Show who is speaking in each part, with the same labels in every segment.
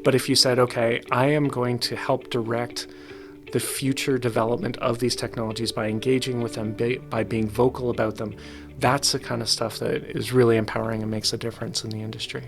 Speaker 1: But if you said, okay, I am going to help direct the future development of these technologies by engaging with them, by being vocal about them, that's the kind of stuff that is really empowering and makes a difference in the industry.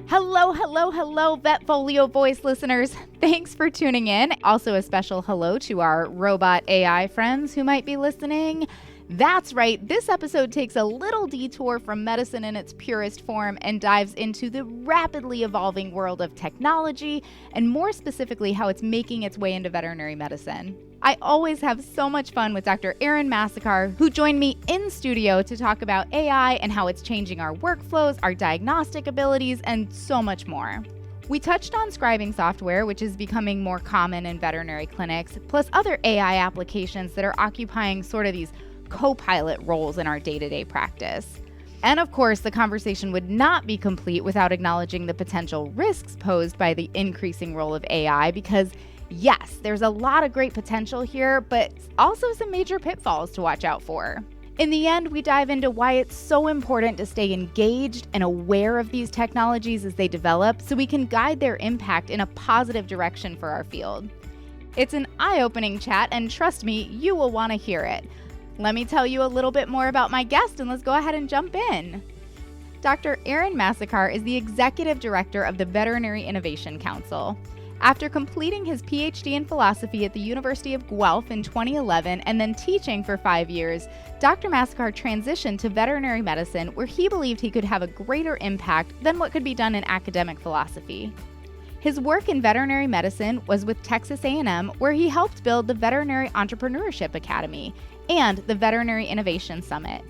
Speaker 2: Hello, hello, hello, VetFolio Voice listeners. Thanks for tuning in. Also a special hello to our robot AI friends who might be listening. That's right, this episode takes a little detour from medicine in its purest form and dives into the rapidly evolving world of technology, and more specifically, how it's making its way into veterinary medicine. I always have so much fun with Dr. Aaron Massecar, who joined me in studio to talk about AI and how it's changing our workflows, our diagnostic abilities, and so much more. We touched on scribing software, which is becoming more common in veterinary clinics, plus other AI applications that are occupying sort of these co-pilot roles in our day-to-day practice. And of course, the conversation would not be complete without acknowledging the potential risks posed by the increasing role of AI, because yes, there's a lot of great potential here, but also some major pitfalls to watch out for. In the end, we dive into why it's so important to stay engaged and aware of these technologies as they develop so we can guide their impact in a positive direction for our field. It's an eye-opening chat, and trust me, you will want to hear it. Let me tell you a little bit more about my guest, and let's go ahead and jump in. Dr. Aaron Massecar is the Executive Director of the Veterinary Innovation Council. After completing his PhD in philosophy at the University of Guelph in 2011 and then teaching for 5 years, Dr. Massecar transitioned to veterinary medicine, where he believed he could have a greater impact than what could be done in academic philosophy. His work in veterinary medicine was with Texas A&M, where he helped build the Veterinary Entrepreneurship Academy and the Veterinary Innovation Summit.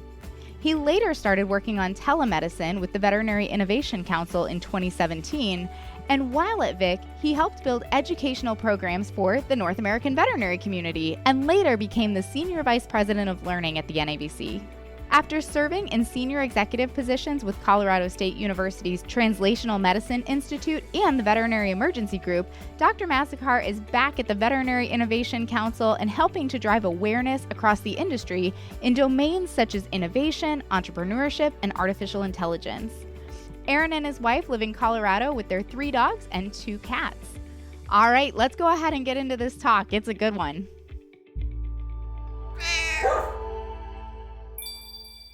Speaker 2: He later started working on telemedicine with the Veterinary Innovation Council in 2017, and while at Vic, he helped build educational programs for the North American veterinary community and later became the Senior Vice President of Learning at the NAVC. After serving in senior executive positions with Colorado State University's Translational Medicine Institute and the Veterinary Emergency Group, Dr. Massecar is back at the Veterinary Innovation Council and helping to drive awareness across the industry in domains such as innovation, entrepreneurship, and artificial intelligence. Aaron and his wife live in Colorado with their 3 dogs and 2 cats. All right, let's go ahead and get into this talk. It's a good one.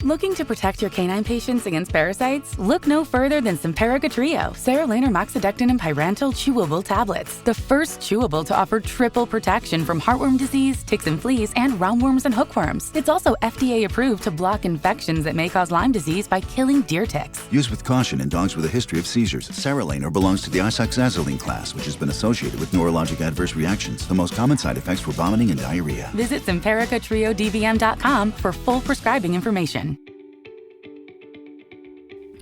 Speaker 3: Looking to protect your canine patients against parasites? Look no further than Simparica Trio, Serolaner Moxidectin and Pyrantel chewable tablets. The first chewable to offer triple protection from heartworm disease, ticks and fleas, and roundworms and hookworms. It's also FDA approved to block infections that may cause Lyme disease by killing deer ticks.
Speaker 4: Use with caution in dogs with a history of seizures. Serolaner belongs to the isoxazoline class, which has been associated with neurologic adverse reactions. The most common side effects were vomiting and diarrhea.
Speaker 3: Visit SimparicatRioDVM.com for full prescribing information.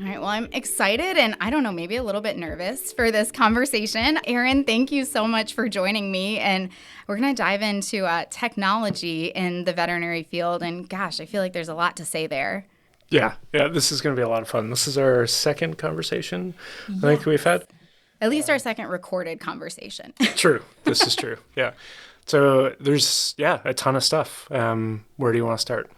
Speaker 2: All right, well, I'm excited and I don't know, maybe a little bit nervous for this conversation. Aaron, thank you so much for joining me. And we're going to dive into technology in the veterinary field. And gosh, I feel like there's a lot to say there.
Speaker 1: Yeah, this is going to be a lot of fun. This is our second conversation I think we've had.
Speaker 2: At least our second recorded conversation.
Speaker 1: True. This is true. Yeah. So there's, a ton of stuff. Where do you want to start?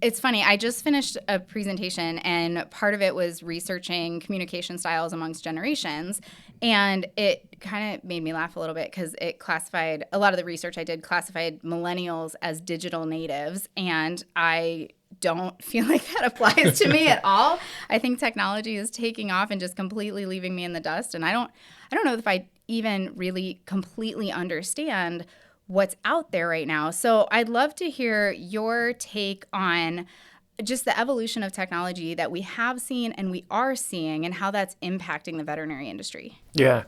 Speaker 2: It's funny. I just finished a presentation, and part of it was researching communication styles amongst generations. And it kind of made me laugh a little bit because it classified, a lot of the research I did classified millennials as digital natives. And I don't feel like that applies to me at all. I think technology is taking off and just completely leaving me in the dust. And I don't know if I even really completely understand what's out there right now. So I'd love to hear your take on just the evolution of technology that we have seen and we are seeing and how that's impacting the veterinary industry.
Speaker 1: Yeah.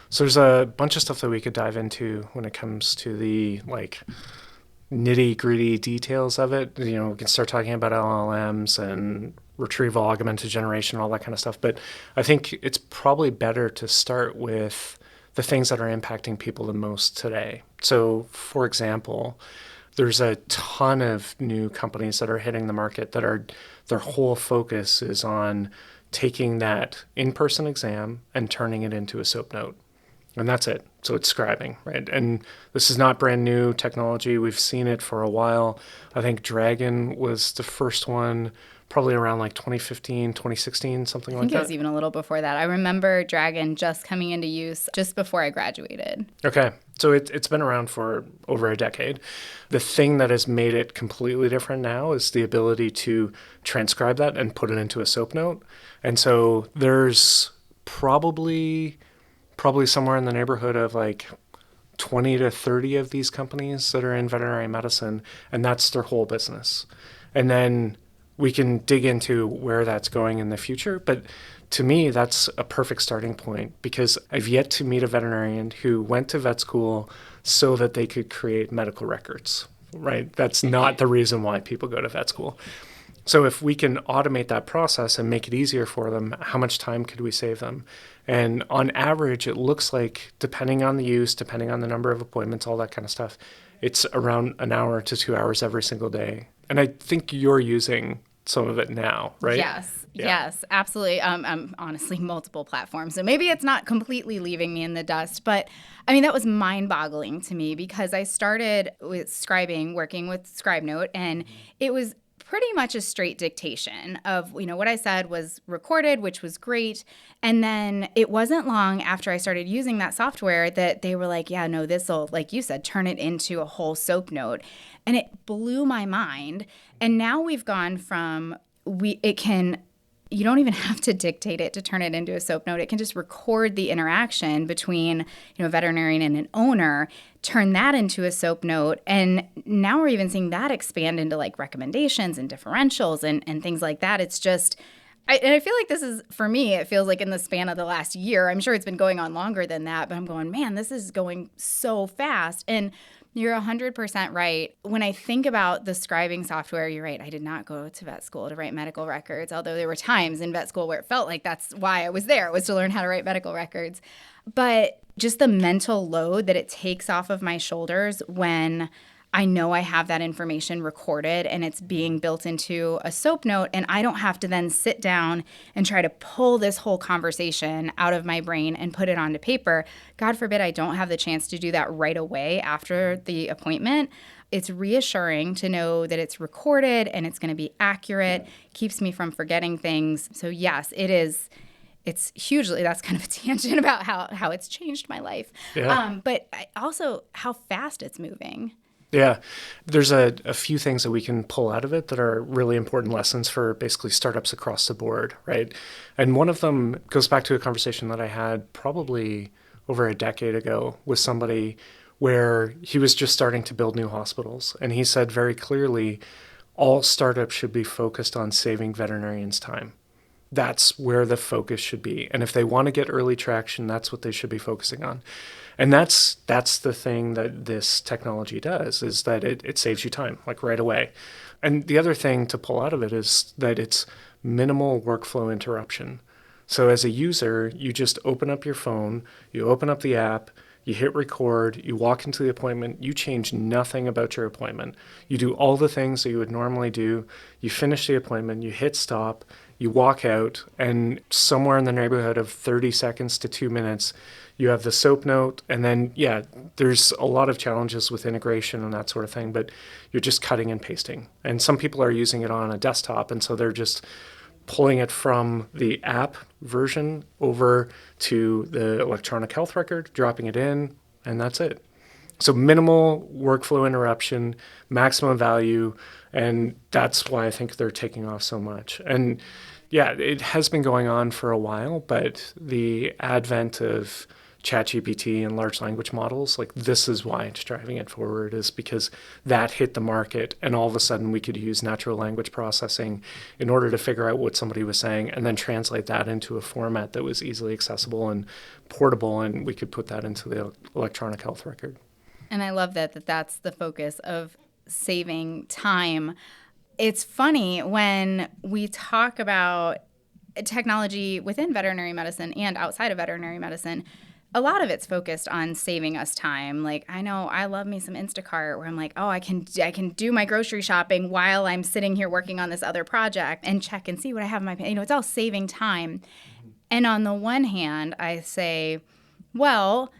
Speaker 1: So there's a bunch of stuff that we could dive into when it comes to the nitty-gritty details of it. We can start talking about LLMs and retrieval augmented generation, all that kind of stuff. But I think it's probably better to start with the things that are impacting people the most today. So, for example, there's a ton of new companies that are hitting the market that their whole focus is on taking that in-person exam and turning it into a SOAP note. And that's it. So it's scribing, right? And this is not brand new technology. We've seen it for a while. I think Dragon was the first one probably around like 2015, 2016, something like
Speaker 2: I think
Speaker 1: that.
Speaker 2: it was even a little before that. I remember Dragon just coming into use just before I graduated.
Speaker 1: Okay. So it's been around for over a decade. The thing that has made it completely different now is the ability to transcribe that and put it into a SOAP note. And so there's probably somewhere in the neighborhood of like 20 to 30 of these companies that are in veterinary medicine, and that's their whole business. And then we can dig into where that's going in the future. But to me, that's a perfect starting point because I've yet to meet a veterinarian who went to vet school so that they could create medical records, right? That's not the reason why people go to vet school. So if we can automate that process and make it easier for them, how much time could we save them? And on average, it looks like, depending on the use, depending on the number of appointments, all that kind of stuff, it's around an hour to 2 hours every single day. And I think you're using some of it now, right?
Speaker 2: Yes, absolutely. Honestly, multiple platforms. So maybe it's not completely leaving me in the dust, but I mean, that was mind-boggling to me because I started with scribing, working with ScribeNote, and it was pretty much a straight dictation of, what I said was recorded, which was great. And then it wasn't long after I started using that software that they were like, yeah, no, this will, like you said, turn it into a whole SOAP note. And it blew my mind. And now we've gone from, you don't even have to dictate it to turn it into a SOAP note. It can just record the interaction between, a veterinarian and an owner, turn that into a SOAP note. And now we're even seeing that expand into like recommendations and differentials and things like that. It's just, I feel like this is, for me, it feels like in the span of the last year. I'm sure it's been going on longer than that, but I'm going, man, this is going so fast. And you're 100% right. When I think about the scribing software, you're right. I did not go to vet school to write medical records, although there were times in vet school where it felt like that's why I was there, was to learn how to write medical records. But just the mental load that it takes off of my shoulders when I know I have that information recorded and it's being built into a SOAP note, and I don't have to then sit down and try to pull this whole conversation out of my brain and put it onto paper. God forbid I don't have the chance to do that right away after the appointment. It's reassuring to know that it's recorded and it's going to be accurate, keeps me from forgetting things. So yes, it is. It's hugely, that's kind of a tangent about how it's changed my life.
Speaker 1: Yeah.
Speaker 2: But also how fast it's moving.
Speaker 1: Yeah, there's a few things that we can pull out of it that are really important lessons for basically startups across the board, right? And one of them goes back to a conversation that I had probably over a decade ago with somebody where he was just starting to build new hospitals. And he said very clearly, all startups should be focused on saving veterinarians time. That's where the focus should be. And if they want to get early traction, that's what they should be focusing on. And that's the thing that this technology does, is that it saves you time, like right away. And the other thing to pull out of it is that it's minimal workflow interruption. So as a user, you just open up your phone, you open up the app, you hit record, you walk into the appointment, you change nothing about your appointment. You do all the things that you would normally do. You finish the appointment, you hit stop, you walk out, and somewhere in the neighborhood of 30 seconds to 2 minutes, you have the SOAP note, and then, yeah, there's a lot of challenges with integration and that sort of thing, but you're just cutting and pasting. And some people are using it on a desktop, and so they're just pulling it from the app version over to the electronic health record, dropping it in, and that's it. So minimal workflow interruption, maximum value, and that's why I think they're taking off so much. And yeah, it has been going on for a while, but the advent of ChatGPT and large language models, like this is why it's driving it forward, is because that hit the market and all of a sudden we could use natural language processing in order to figure out what somebody was saying and then translate that into a format that was easily accessible and portable, and we could put that into the electronic health record.
Speaker 2: And I love that's the focus of saving time. It's funny when we talk about technology within veterinary medicine and outside of veterinary medicine, a lot of it's focused on saving us time. Like, I know I love me some Instacart where I'm like, oh, I can do my grocery shopping while I'm sitting here working on this other project and check and see what I have in my, it's all saving time. And on the one hand, I say, well,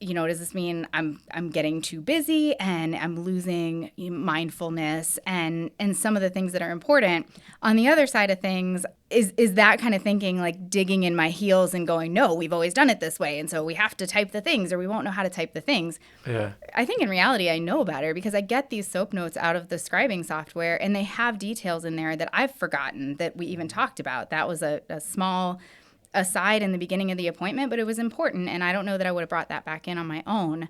Speaker 2: does this mean I'm getting too busy and I'm losing mindfulness and some of the things that are important? On the other side of things, is that kind of thinking like digging in my heels and going, no, we've always done it this way, and so we have to type the things or we won't know how to type the things.
Speaker 1: Yeah.
Speaker 2: I think in reality I know better because I get these soap notes out of the scribing software and they have details in there that I've forgotten that we even talked about. That was a small aside in the beginning of the appointment, but it was important, and I don't know that I would have brought that back in on my own.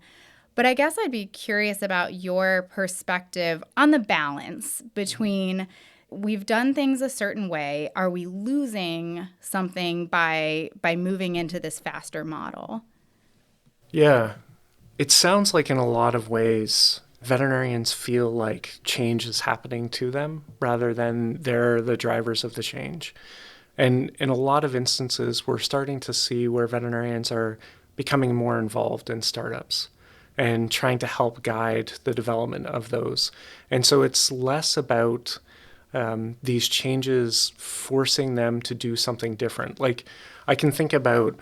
Speaker 2: But I guess I'd be curious about your perspective on the balance between we've done things a certain way. Are we losing something by moving into this faster model?
Speaker 1: Yeah. It sounds like in a lot of ways, veterinarians feel like change is happening to them rather than they're the drivers of the change. And in a lot of instances, we're starting to see where veterinarians are becoming more involved in startups and trying to help guide the development of those. And so it's less about these changes forcing them to do something different. Like I can think about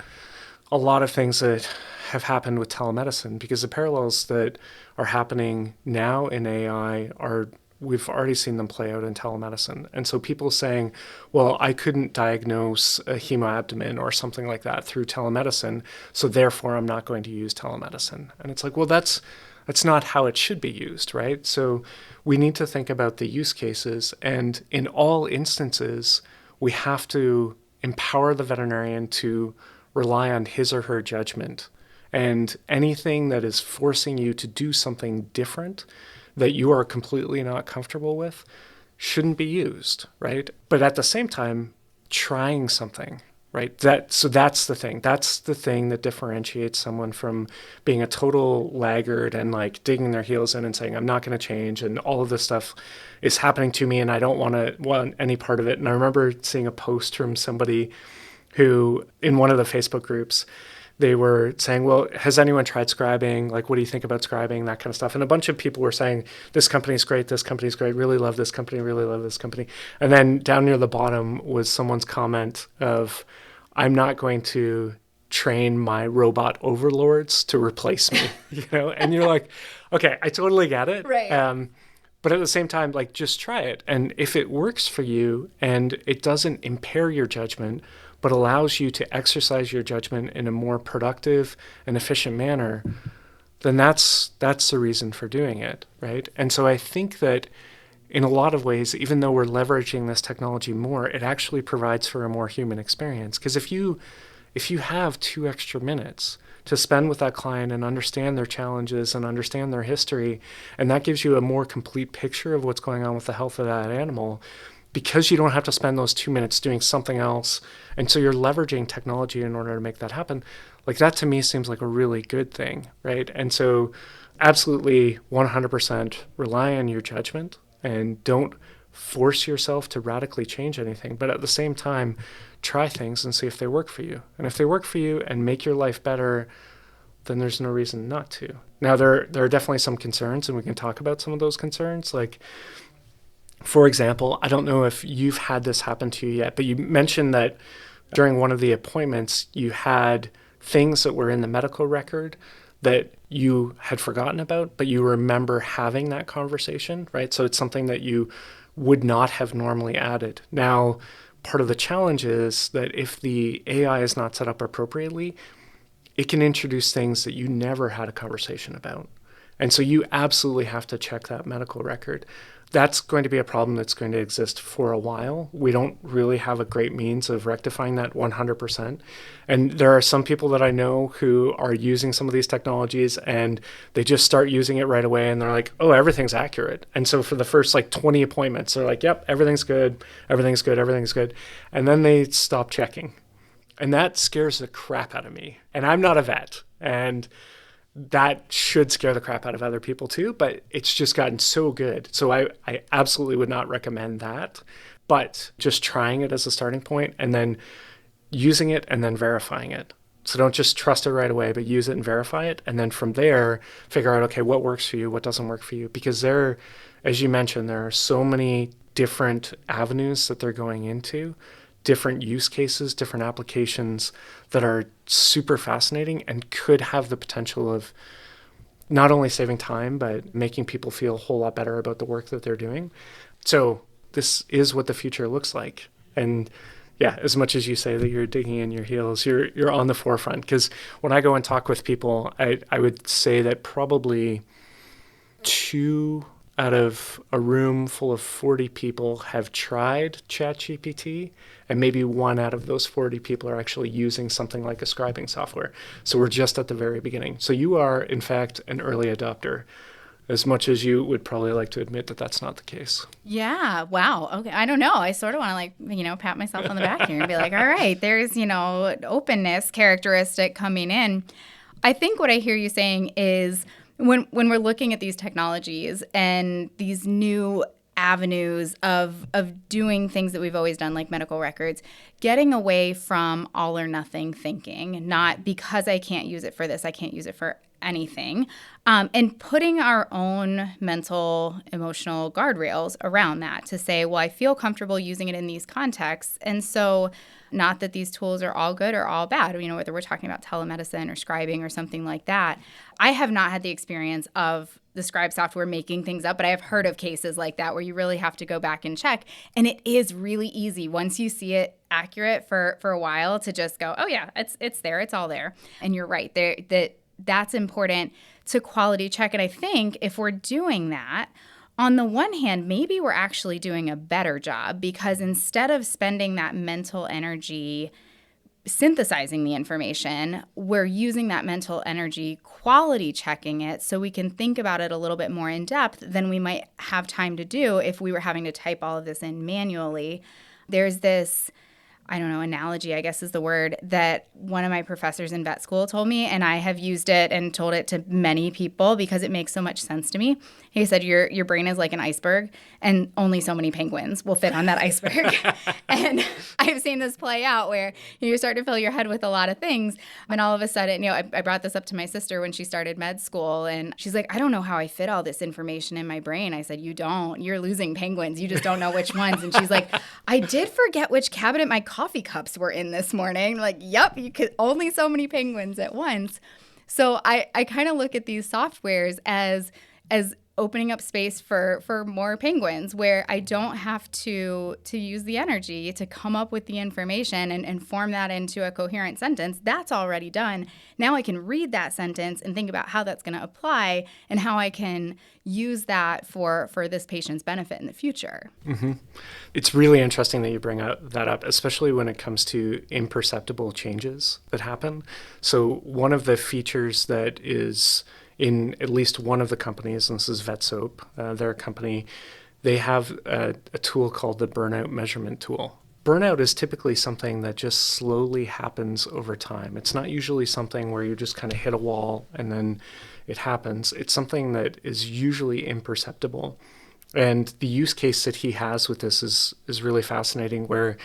Speaker 1: a lot of things that have happened with telemedicine because the parallels that are happening now in AI we've already seen them play out in telemedicine. And so people saying, well, I couldn't diagnose a hemoabdomen or something like that through telemedicine, so therefore I'm not going to use telemedicine. And it's like, well, that's not how it should be used, right? So we need to think about the use cases. And in all instances, we have to empower the veterinarian to rely on his or her judgment. And anything that is forcing you to do something different that you are completely not comfortable with shouldn't be used, right? But at the same time, trying something, right? So that's the thing. That's the thing that differentiates someone from being a total laggard and like digging their heels in and saying, I'm not going to change and all of this stuff is happening to me and I don't want any part of it. And I remember seeing a post from somebody who, in one of the Facebook groups, they were saying, well, has anyone tried scribing? Like, what do you think about scribing? That kind of stuff. And a bunch of people were saying, this company's great, really love this company, really love this company. And then down near the bottom was someone's comment of, I'm not going to train my robot overlords to replace me, And you're like, okay, I totally get it.
Speaker 2: Right.
Speaker 1: But at the same time, like, just try it. And if it works for you and it doesn't impair your judgment, but allows you to exercise your judgment in a more productive and efficient manner, then that's the reason for doing it, right? And so I think that in a lot of ways, even though we're leveraging this technology more, it actually provides for a more human experience. Because if you have 2 extra minutes to spend with that client and understand their challenges and understand their history, and that gives you a more complete picture of what's going on with the health of that animal, because you don't have to spend those 2 minutes doing something else. And so you're leveraging technology in order to make that happen. Like that to me seems like a really good thing, right? And so absolutely 100% rely on your judgment and don't force yourself to radically change anything. But at the same time, try things and see if they work for you. And if they work for you and make your life better, then there's no reason not to. Now, there are definitely some concerns, and we can talk about some of those concerns. Like, for example, I don't know if you've had this happen to you yet, but you mentioned that during one of the appointments, you had things that were in the medical record that you had forgotten about, but you remember having that conversation, right? So it's something that you would not have normally added. Now, part of the challenge is that if the AI is not set up appropriately, it can introduce things that you never had a conversation about. And so you absolutely have to check that medical record. That's going to be a problem that's going to exist for a while. We don't really have a great means of rectifying that 100%. And there are some people that I know who are using some of these technologies and they just start using it right away and they're like, oh, everything's accurate. And so for the first 20 appointments, they're like, yep, everything's good, everything's good, everything's good. And then they stop checking. And that scares the crap out of me. And I'm not a vet. And that should scare the crap out of other people too, but it's just gotten so good. So I absolutely would not recommend that, but just trying it as a starting point and then using it and then verifying it. So don't just trust it right away, but use it and verify it. And then from there, figure out, okay, what works for you, what doesn't work for you? Because as you mentioned, there are so many different avenues that they're going into different use cases, different applications that are super fascinating and could have the potential of not only saving time, but making people feel a whole lot better about the work that they're doing. So this is what the future looks like. And yeah, as much as you say that you're digging in your heels, you're on the forefront. Because when I go and talk with people, I would say that probably 2 out of a room full of 40 people have tried ChatGPT, and maybe 1 out of those 40 people are actually using something like a scribing software. So we're just at the very beginning. So you are, in fact, an early adopter, as much as you would probably like to admit that that's not the case.
Speaker 2: Yeah. Wow. Okay. I don't know. I sort of want to pat myself on the back here and be like, all right, there's, openness characteristic coming in. I think what I hear you saying is when we're looking at these technologies and these new avenues of doing things that we've always done, like medical records, getting away from all or nothing thinking, not because I can't use it for this, I can't use it for anything, and putting our own mental, emotional guardrails around that to say, well, I feel comfortable using it in these contexts. And so not that these tools are all good or all bad, whether we're talking about telemedicine or scribing or something like that. I have not had the experience of the scribe software making things up, but I have heard of cases like that where you really have to go back and check. And it is really easy once you see it accurate for a while to just go, oh yeah, it's there, it's all there. And you're right, that's important to quality check. And I think if we're doing that, on the one hand, maybe we're actually doing a better job, because instead of spending that mental energy synthesizing the information, we're using that mental energy quality checking it so we can think about it a little bit more in depth than we might have time to do if we were having to type all of this in manually. There's this, analogy, I guess is the word, that one of my professors in vet school told me, and I have used it and told it to many people because it makes so much sense to me. He said, your brain is like an iceberg, and only so many penguins will fit on that iceberg. And I've seen this play out where you start to fill your head with a lot of things, and all of a sudden, I brought this up to my sister when she started med school, and she's like, I don't know how I fit all this information in my brain. I said, you don't. You're losing penguins. You just don't know which ones. And she's like, I did forget which cabinet my coffee cups were in this morning. Like, yep, you could only so many penguins at once. So I kind of look at these softwares as opening up space for more penguins, where I don't have to use the energy to come up with the information and form that into a coherent sentence. That's already done. Now I can read that sentence and think about how that's going to apply and how I can use that for this patient's benefit in the future.
Speaker 1: Mm-hmm. It's really interesting that you bring that up, especially when it comes to imperceptible changes that happen. So one of the features that is in at least one of the companies, and this is VetSoap, their company, they have a tool called the burnout measurement tool. Burnout is typically something that just slowly happens over time. It's not usually something where you just kind of hit a wall and then it happens. It's something that is usually imperceptible. And the use case that he has with this is really fascinating, where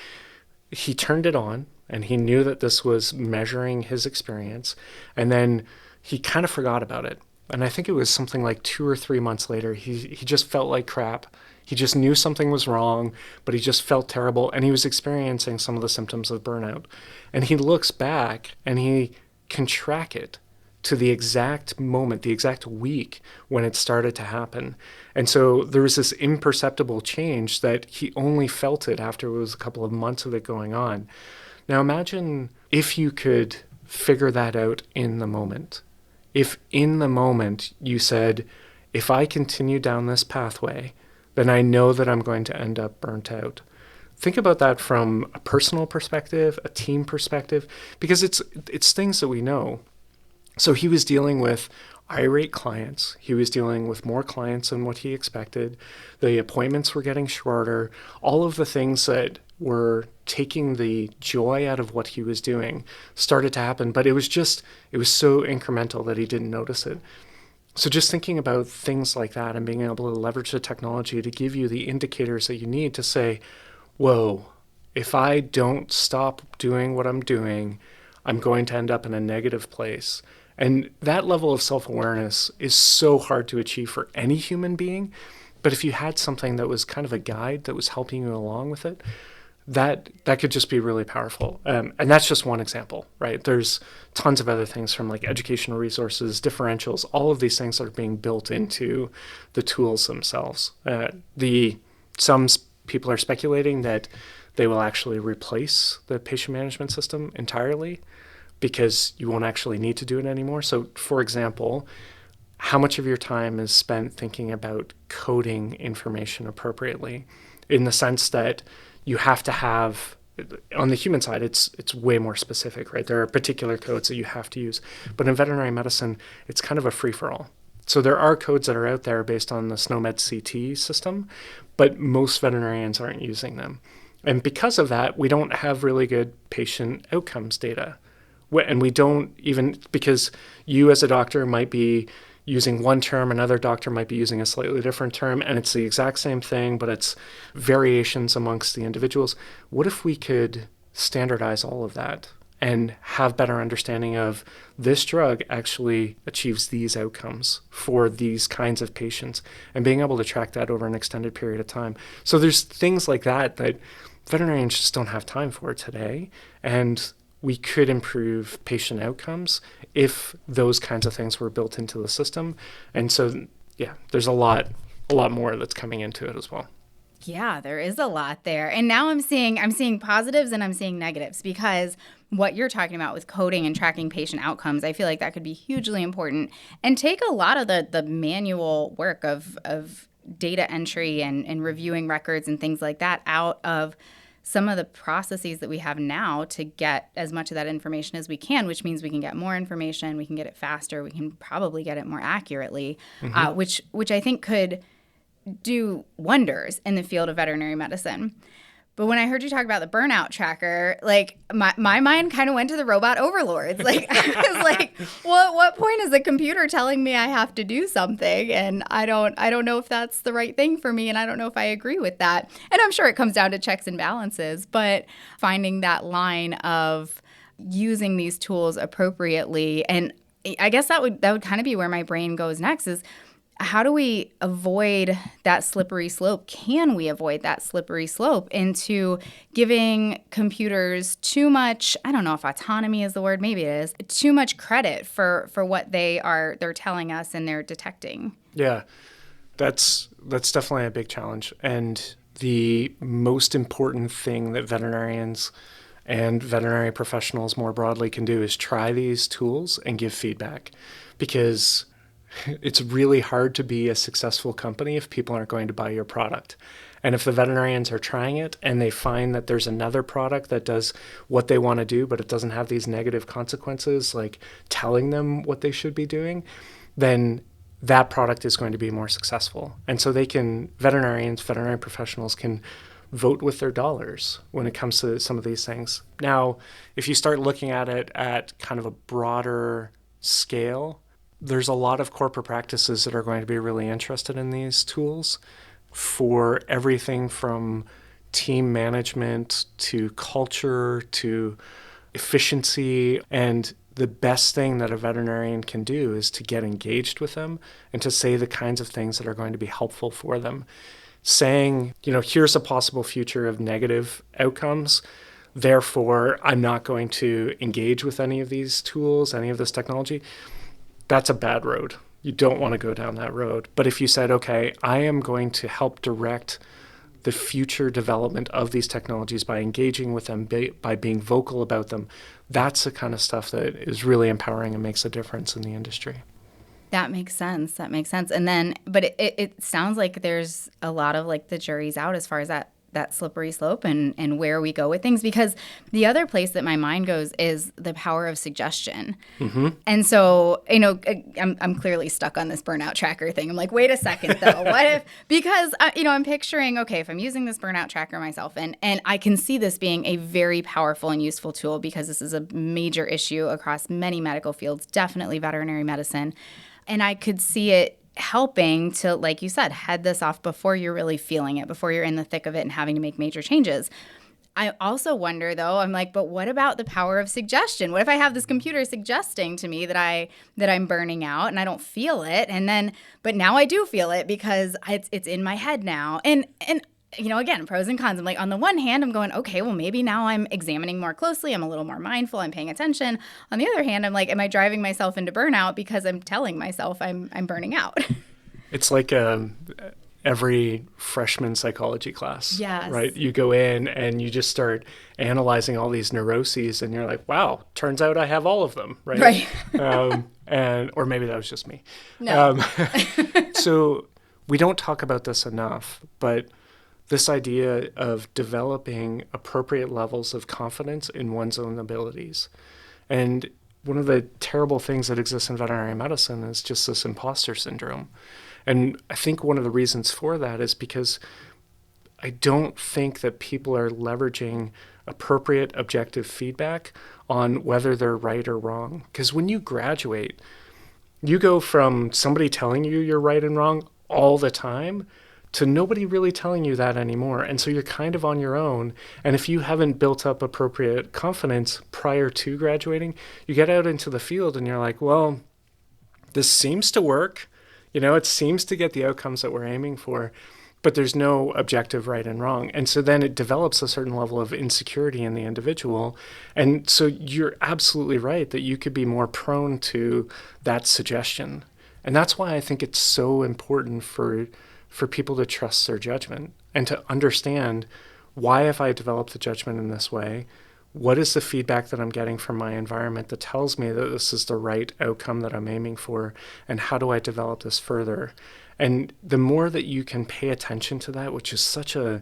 Speaker 1: he turned it on and he knew that this was measuring his experience, and then he kind of forgot about it. And I think it was something like 2 or 3 months later, he just felt like crap. He just knew something was wrong, but he just felt terrible. And he was experiencing some of the symptoms of burnout. And he looks back and he can track it to the exact moment, the exact week when it started to happen. And so there was this imperceptible change that he only felt it after it was a couple of months of it going on. Now imagine if you could figure that out in the moment. If in the moment you said, if I continue down this pathway, then I know that I'm going to end up burnt out. Think about that from a personal perspective, a team perspective, because it's things that we know. So he was dealing with irate clients. He was dealing with more clients than what he expected. The appointments were getting shorter. All of the things that were taking the joy out of what he was doing started to happen, but it was so incremental that he didn't notice it. So just thinking about things like that and being able to leverage the technology to give you the indicators that you need to say, whoa, if I don't stop doing what I'm doing, I'm going to end up in a negative place. And that level of self-awareness is so hard to achieve for any human being. But if you had something that was kind of a guide that was helping you along with it, that could just be really powerful. And that's just one example, right? There's tons of other things from like educational resources, differentials, all of these things that are being built into the tools themselves. Some people are speculating that they will actually replace the patient management system entirely because you won't actually need to do it anymore. So, for example, how much of your time is spent thinking about coding information appropriately, in the sense that you have to have, on the human side, it's way more specific, right? There are particular codes that you have to use. But in veterinary medicine, it's kind of a free-for-all. So there are codes that are out there based on the SNOMED CT system, but most veterinarians aren't using them. And because of that, we don't have really good patient outcomes data. And we don't even, because you as a doctor might be using one term, another doctor might be using a slightly different term, and it's the exact same thing, but it's variations amongst the individuals. What if we could standardize all of that and have better understanding of this drug actually achieves these outcomes for these kinds of patients, and being able to track that over an extended period of time? So there's things like that veterinarians just don't have time for today, and we could improve patient outcomes if those kinds of things were built into the system. And so, yeah, there's a lot more that's coming into it as well.
Speaker 2: Yeah, there is a lot there. And now I'm seeing positives and I'm seeing negatives, because what you're talking about with coding and tracking patient outcomes, I feel like that could be hugely important and take a lot of the manual work of data entry and reviewing records and things like that out of some of the processes that we have now to get as much of that information as we can, which means we can get more information, we can get it faster, we can probably get it more accurately, which I think could do wonders in the field of veterinary medicine. But when I heard you talk about the burnout tracker, like my mind kind of went to the robot overlords. Like I was like, well, at what point is the computer telling me I have to do something? And I don't know if that's the right thing for me, and I don't know if I agree with that. And I'm sure it comes down to checks and balances, but finding that line of using these tools appropriately, and I guess that would kind of be where my brain goes next, is how do we avoid that slippery slope? Can we avoid that slippery slope into giving computers too much, I don't know if autonomy is the word, maybe it is, too much credit for what they're telling us and they're detecting?
Speaker 1: Yeah, that's definitely a big challenge. And the most important thing that veterinarians and veterinary professionals more broadly can do is try these tools and give feedback, because it's really hard to be a successful company if people aren't going to buy your product. And if the veterinarians are trying it and they find that there's another product that does what they want to do, but it doesn't have these negative consequences, like telling them what they should be doing, then that product is going to be more successful. And so veterinary professionals can vote with their dollars when it comes to some of these things. Now, if you start looking at it at kind of a broader scale, there's a lot of corporate practices that are going to be really interested in these tools, for everything from team management to culture to efficiency. And the best thing that a veterinarian can do is to get engaged with them and to say the kinds of things that are going to be helpful for them. Saying, here's a possible future of negative outcomes, therefore I'm not going to engage with any of these tools, any of this technology. That's a bad road. You don't want to go down that road. But if you said, okay, I am going to help direct the future development of these technologies by engaging with them, by being vocal about them, that's the kind of stuff that is really empowering and makes a difference in the industry.
Speaker 2: That makes sense. And then, but it sounds like there's a lot of like the jury's out as far as that slippery slope and where we go with things, because the other place that my mind goes is the power of suggestion. Mm-hmm. And so, I'm clearly stuck on this burnout tracker thing. I'm like, wait a second though. What if, because, I'm picturing, okay, if I'm using this burnout tracker myself and I can see this being a very powerful and useful tool, because this is a major issue across many medical fields, definitely veterinary medicine. And I could see it helping to, like you said, head this off before you're really feeling it, before you're in the thick of it and having to make major changes. I also wonder, though, I'm like, but what about the power of suggestion? What if I have this computer suggesting to me that I'm burning out and I don't feel it, but now I do feel it because it's in my head now. And again, pros and cons. I'm like, on the one hand, I'm going, okay, well, maybe now I'm examining more closely. I'm a little more mindful. I'm paying attention. On the other hand, I'm like, am I driving myself into burnout because I'm telling myself I'm burning out?
Speaker 1: It's like every freshman psychology class,
Speaker 2: Yes.
Speaker 1: right? You go in and you just start analyzing all these neuroses, and you're like, wow, turns out I have all of them, right? Right. Or maybe that was just me.
Speaker 2: No.
Speaker 1: So we don't talk about this enough, but this idea of developing appropriate levels of confidence in one's own abilities. And one of the terrible things that exists in veterinary medicine is just this imposter syndrome. And I think one of the reasons for that is because I don't think that people are leveraging appropriate objective feedback on whether they're right or wrong. Because when you graduate, you go from somebody telling you you're right and wrong all the time to nobody really telling you that anymore. And so you're kind of on your own. And if you haven't built up appropriate confidence prior to graduating, you get out into the field and you're like, well, this seems to work. It seems to get the outcomes that we're aiming for, but there's no objective right and wrong. And so then it develops a certain level of insecurity in the individual. And so you're absolutely right that you could be more prone to that suggestion. And that's why I think it's so important for people to trust their judgment and to understand, why have I developed the judgment in this way? What is the feedback that I'm getting from my environment that tells me that this is the right outcome that I'm aiming for? And how do I develop this further? And the more that you can pay attention to that, which is such a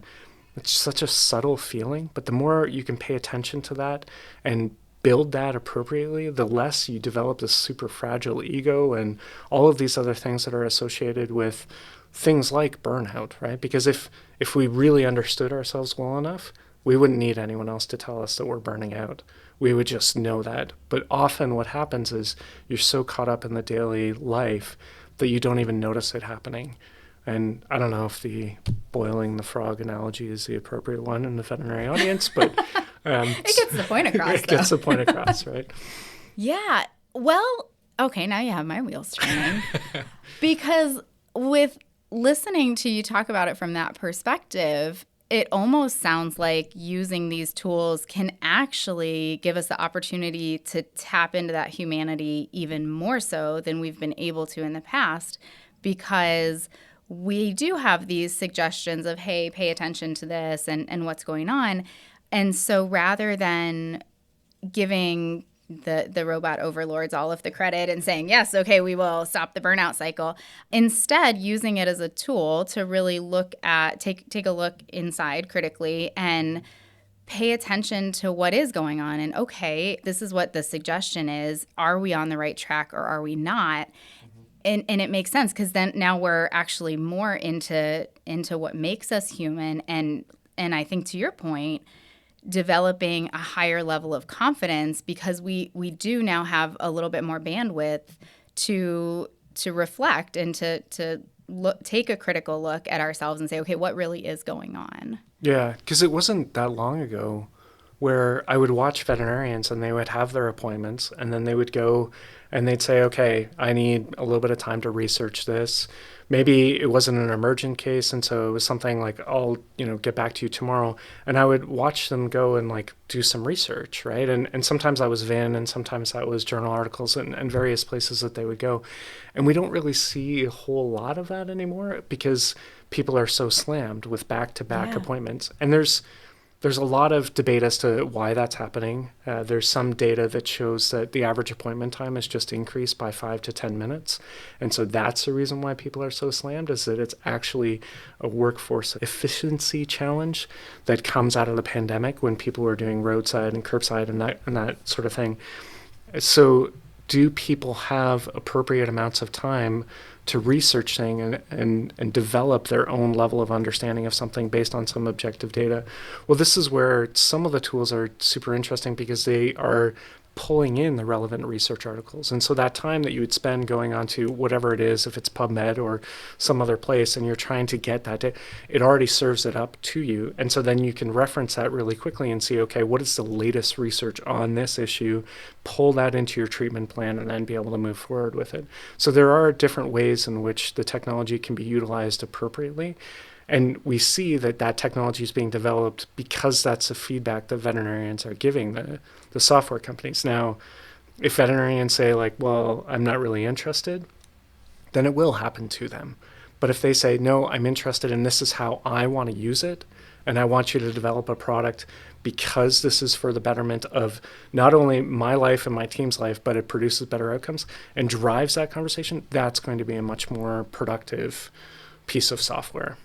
Speaker 1: subtle feeling, but the more you can pay attention to that and build that appropriately, the less you develop this super fragile ego and all of these other things that are associated with things like burnout, right? Because if we really understood ourselves well enough, we wouldn't need anyone else to tell us that we're burning out. We would just know that. But often what happens is you're so caught up in the daily life that you don't even notice it happening. And I don't know if the boiling the frog analogy is the appropriate one in the veterinary audience, but
Speaker 2: it gets the point across.
Speaker 1: It gets the point across, right?
Speaker 2: Yeah. Well, okay, now you have my wheels turning. Because with listening to you talk about it from that perspective, it almost sounds like using these tools can actually give us the opportunity to tap into that humanity even more so than we've been able to in the past, because we do have these suggestions of, hey, pay attention to this and what's going on. And so rather than giving the robot overlords all of the credit and saying, yes, okay, we will stop the burnout cycle, instead using it as a tool to really look at, take a look inside critically and pay attention to what is going on. And okay, this is what the suggestion is. Are we on the right track or are we not? And it makes sense, because then now we're actually more into what makes us human. And I think, to your point, developing a higher level of confidence, because we do now have a little bit more bandwidth to reflect and to take a critical look at ourselves and say, okay, what really is going on?
Speaker 1: Yeah, because it wasn't that long ago where I would watch veterinarians and they would have their appointments and then they would go and they'd say, okay, I need a little bit of time to research this. Maybe it wasn't an emergent case, and so it was something like, I'll get back to you tomorrow. And I would watch them go and do some research, right? And sometimes that was VIN, and sometimes that was journal articles and various places that they would go. And we don't really see a whole lot of that anymore because people are so slammed with back-to-back appointments. And there's a lot of debate as to why that's happening. There's some data that shows that the average appointment time has just increased by 5 to 10 minutes. And so that's the reason why people are so slammed, is that it's actually a workforce efficiency challenge that comes out of the pandemic when people were doing roadside and curbside and that sort of thing. So do people have appropriate amounts of time to research things and develop their own level of understanding of something based on some objective data? Well, this is where some of the tools are super interesting, because they are pulling in the relevant research articles. And so that time that you would spend going on to whatever it is, if it's PubMed or some other place, and you're trying to get that data, it already serves it up to you. And so then you can reference that really quickly and see, okay, what is the latest research on this issue, pull that into your treatment plan, and then be able to move forward with it. So there are different ways in which the technology can be utilized appropriately. And we see that that technology is being developed because that's the feedback that veterinarians are giving the software companies. Now, if veterinarians say like, well, I'm not really interested, then it will happen to them. But if they say, no, I'm interested and this is how I want to use it, and I want you to develop a product because this is for the betterment of not only my life and my team's life, but it produces better outcomes and drives that conversation, that's going to be a much more productive piece of software.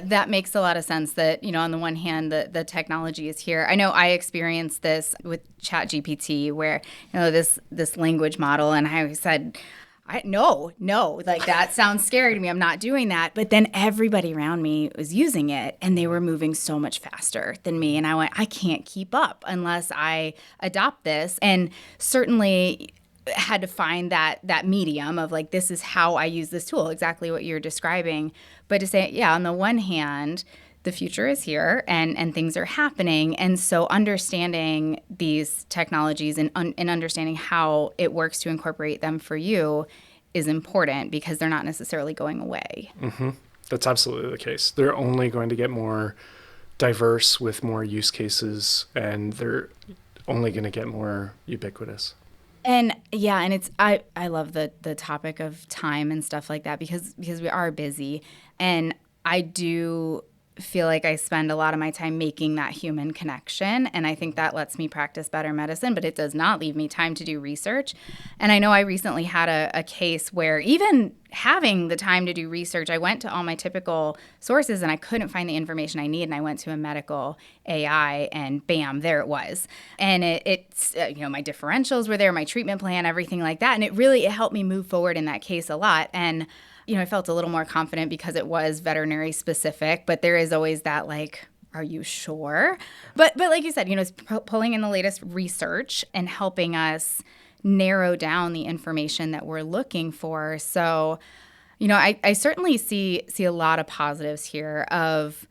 Speaker 2: That makes a lot of sense that, on the one hand, the technology is here. I know I experienced this with ChatGPT where, this language model, and I said, no, like that sounds scary to me. I'm not doing that. But then everybody around me was using it and they were moving so much faster than me. And I went, I can't keep up unless I adopt this. And certainly had to find that medium of like, this is how I use this tool, exactly what you're describing. But to say, yeah, on the one hand, the future is here and things are happening. And so understanding these technologies and understanding how it works to incorporate them for you is important because they're not necessarily going away.
Speaker 1: Mm-hmm. That's absolutely the case. They're only going to get more diverse with more use cases, and they're only going to get more ubiquitous.
Speaker 2: And yeah, and it's I love the topic of time and stuff like that because we are busy, and I do feel like I spend a lot of my time making that human connection, and I think that lets me practice better medicine, but it does not leave me time to do research. And I know I recently had a case where even having the time to do research, I went to all my typical sources and I couldn't find the information I need, and I went to a medical AI and bam, there it was. And it's my differentials were there, my treatment plan, everything like that, and it helped me move forward in that case a lot. And I felt a little more confident because it was veterinary specific, but there is always that like, are you sure? But like you said, it's pulling in the latest research and helping us narrow down the information that we're looking for. So, I certainly see a lot of positives here of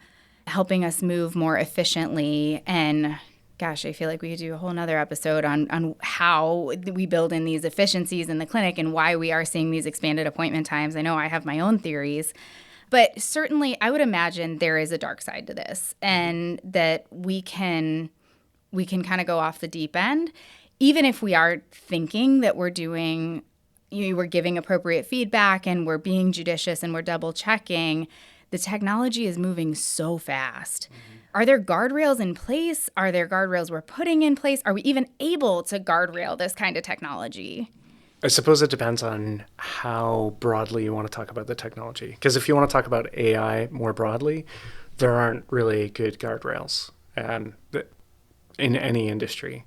Speaker 2: helping us move more efficiently. And gosh, I feel like we could do a whole nother episode on how we build in these efficiencies in the clinic and why we are seeing these expanded appointment times. I know I have my own theories, but certainly I would imagine there is a dark side to this, and that we can kind of go off the deep end, even if we are thinking that we're doing, we're giving appropriate feedback and we're being judicious and we're double checking. The technology is moving so fast. Mm-hmm. Are there guardrails in place? Are there guardrails we're putting in place? Are we even able to guardrail this kind of technology?
Speaker 1: I suppose it depends on how broadly you want to talk about the technology. Because if you want to talk about AI more broadly, there aren't really good guardrails in any industry.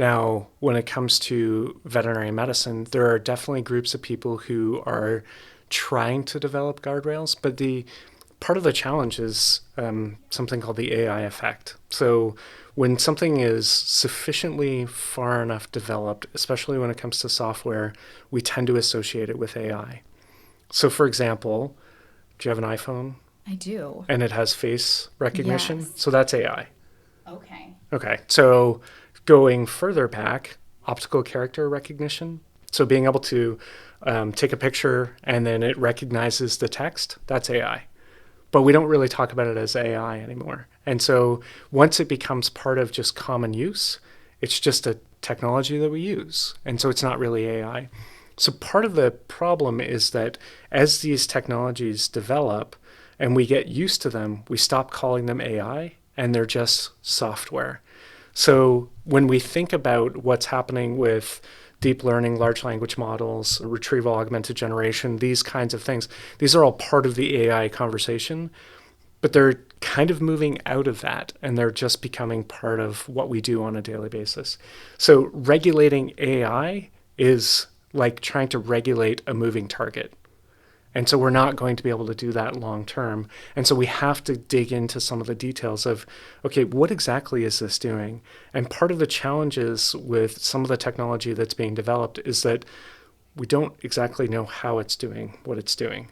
Speaker 1: Now, when it comes to veterinary medicine, there are definitely groups of people who are trying to develop guardrails, but part of the challenge is something called the AI effect. So when something is sufficiently far enough developed, especially when it comes to software, we tend to associate it with AI. So for example, do you have an iPhone?
Speaker 2: I do.
Speaker 1: And it has face recognition?
Speaker 2: Yes.
Speaker 1: So that's AI.
Speaker 2: Okay.
Speaker 1: So going further back, optical character recognition. So being able to take a picture and then it recognizes the text, that's AI. But we don't really talk about it as AI anymore. And so once it becomes part of just common use, it's just a technology that we use. And so it's not really AI. So part of the problem is that as these technologies develop and we get used to them, we stop calling them AI and they're just software. So when we think about what's happening with deep learning, large language models, retrieval augmented generation, these kinds of things, these are all part of the AI conversation, but they're kind of moving out of that and they're just becoming part of what we do on a daily basis. So regulating AI is like trying to regulate a moving target. And so we're not going to be able to do that long term. And so we have to dig into some of the details of, okay, what exactly is this doing? And part of the challenges with some of the technology that's being developed is that we don't exactly know how it's doing what it's doing.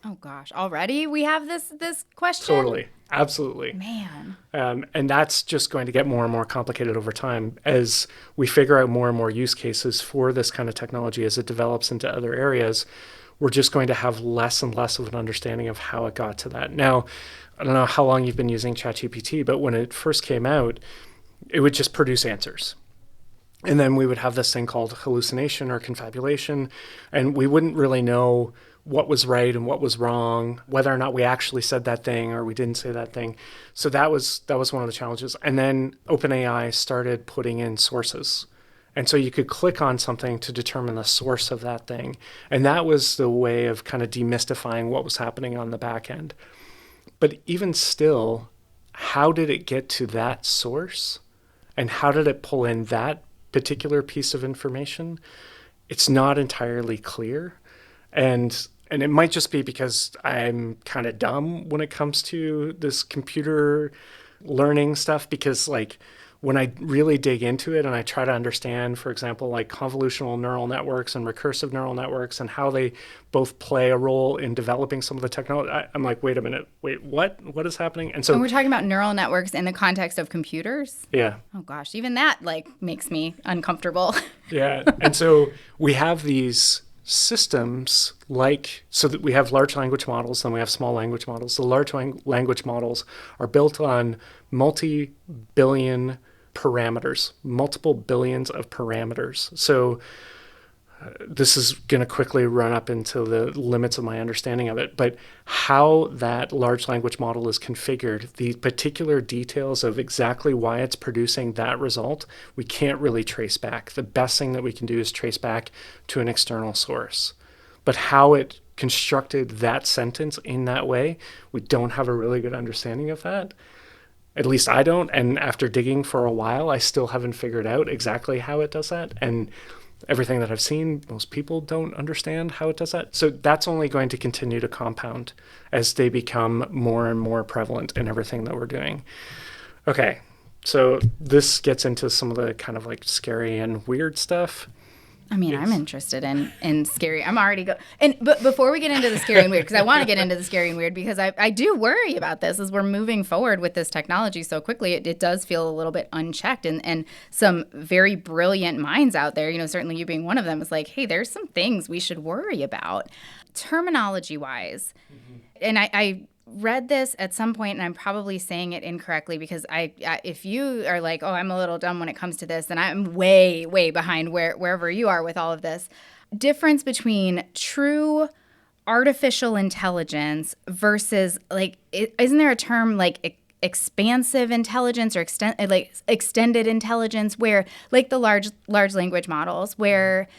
Speaker 2: Oh gosh, already we have this question?
Speaker 1: Totally, absolutely.
Speaker 2: Man.
Speaker 1: And that's just going to get more and more complicated over time as we figure out more and more use cases for this kind of technology as it develops into other areas. we're just going to have less and less of an understanding of how it got to that. Now, I don't know how long you've been using ChatGPT, but when it first came out, it would just produce answers. And then we would have this thing called hallucination or confabulation, and we wouldn't really know what was right and what was wrong, whether or not we actually said that thing or we didn't say that thing. So that was one of the challenges. And then OpenAI started putting in sources. And so you could click on something to determine the source of that thing. And that was the way of kind of demystifying what was happening on the back end. But even still, how did it get to that source? And how did it pull in that particular piece of information? It's not entirely clear. And it might just be because I'm kind of dumb when it comes to this computer learning stuff, because like when I really dig into it and I try to understand, for example, like convolutional neural networks and recursive neural networks and how they both play a role in developing some of the technology, I'm like, wait a minute, what is happening? And
Speaker 2: we're talking about neural networks in the context of computers?
Speaker 1: Yeah.
Speaker 2: Oh gosh, even that like makes me uncomfortable.
Speaker 1: Yeah. And so we have these systems so that we have large language models and we have small language models. The large language models are built on multi-billion parameters, multiple billions of parameters. So this is going to quickly run up into the limits of my understanding of it, but how that large language model is configured, the particular details of exactly why it's producing that result, we can't really trace back. The best thing that we can do is trace back to an external source. But how it constructed that sentence in that way, we don't have a really good understanding of that. At least I don't. And after digging for a while, I still haven't figured out exactly how it does that. And everything that I've seen, most people don't understand how it does that. So that's only going to continue to compound as they become more and more prevalent in everything that we're doing. Okay, so this gets into some of the kind of like scary and weird stuff.
Speaker 2: I mean, I'm interested in scary. I'm already but before we get into the scary and weird, because I want to get into the scary and weird, because I do worry about this as we're moving forward with this technology so quickly. It does feel a little bit unchecked, and some very brilliant minds out there, certainly you being one of them, is like, hey, there's some things we should worry about terminology wise. Mm-hmm. And I read this at some point, and I'm probably saying it incorrectly, because I if you are like, oh, I'm a little dumb when it comes to this, then I'm way, way behind wherever you are with all of this. Difference between true artificial intelligence versus like, isn't there a term like expansive intelligence or extended intelligence, where like the large language models, where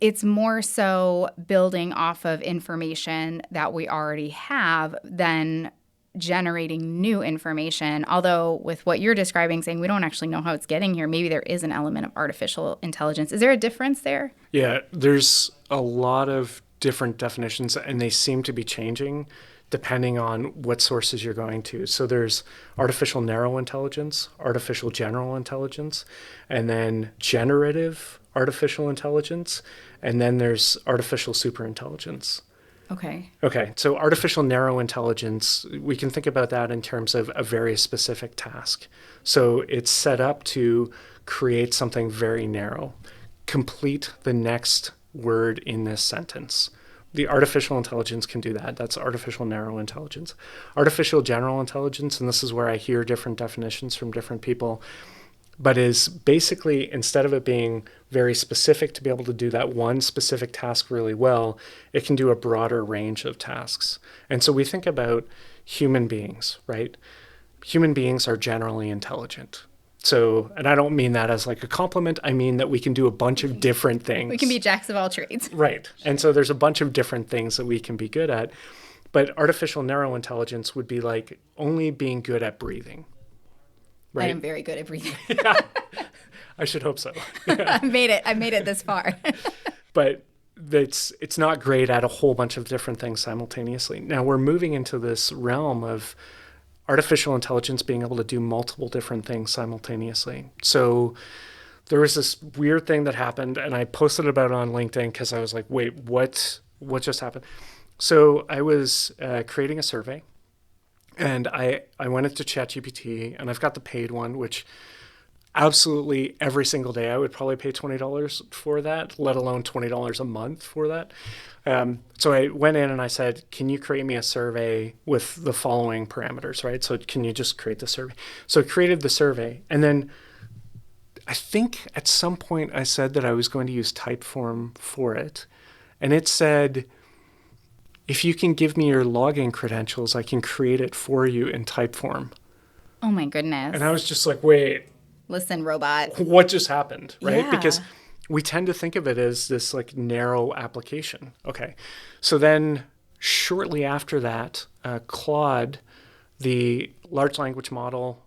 Speaker 2: it's more so building off of information that we already have than generating new information. Although with what you're describing, saying we don't actually know how it's getting here, maybe there is an element of artificial intelligence. Is there a difference there?
Speaker 1: Yeah, there's a lot of different definitions, and they seem to be changing depending on what sources you're going to. So there's artificial narrow intelligence, artificial general intelligence, and then generative artificial intelligence, and then there's artificial superintelligence.
Speaker 2: Okay.
Speaker 1: So artificial narrow intelligence, we can think about that in terms of a very specific task. So it's set up to create something very narrow. Complete the next word in this sentence. The artificial intelligence can do that. That's artificial narrow intelligence. Artificial general intelligence, and this is where I hear different definitions from different people, but is basically, instead of it being very specific to be able to do that one specific task really well, it can do a broader range of tasks. And so we think about human beings, right? Human beings are generally intelligent. So, and I don't mean that as like a compliment. I mean that we can do a bunch of different things.
Speaker 2: We can be jacks of all trades.
Speaker 1: Right. And so there's a bunch of different things that we can be good at. But artificial narrow intelligence would be like only being good at breathing. Right?
Speaker 2: I am very good at breathing.
Speaker 1: Yeah. I should hope so.
Speaker 2: I made it this far.
Speaker 1: But it's not great at a whole bunch of different things simultaneously. Now we're moving into this realm of artificial intelligence being able to do multiple different things simultaneously. So there was this weird thing that happened, and I posted about it on LinkedIn because I was like, wait, what just happened? So I was creating a survey, and I went into ChatGPT, and I've got the paid one, which absolutely every single day I would probably pay $20 for that, let alone $20 a month for that. So I went in and I said, can you create me a survey with the following parameters, right? So can you just create the survey? So I created the survey, and then I think at some point I said that I was going to use Typeform for it. And it said, if you can give me your login credentials, I can create it for you in Typeform.
Speaker 2: Oh my goodness.
Speaker 1: And I was just like, wait,
Speaker 2: listen, robot.
Speaker 1: what just happened, right?
Speaker 2: Yeah.
Speaker 1: Because we tend to think of it as this like narrow application. Okay. So then shortly after that, Claude, the large language model,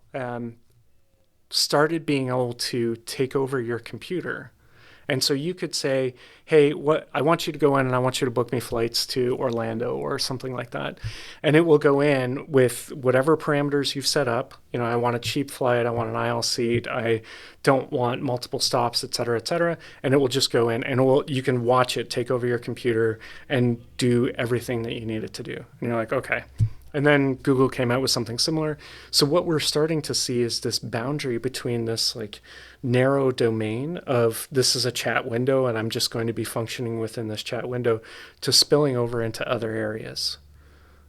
Speaker 1: started being able to take over your computer. And so you could say, hey, I want you to go in and I want you to book me flights to Orlando or something like that. And it will go in with whatever parameters you've set up. You know, I want a cheap flight, I want an aisle seat, I don't want multiple stops, et cetera, et cetera. And it will just go in and you can watch it take over your computer and do everything that you need it to do. And you're like, okay. And then Google came out with something similar. So what we're starting to see is this boundary between this like narrow domain of this is a chat window and I'm just going to be functioning within this chat window to spilling over into other areas.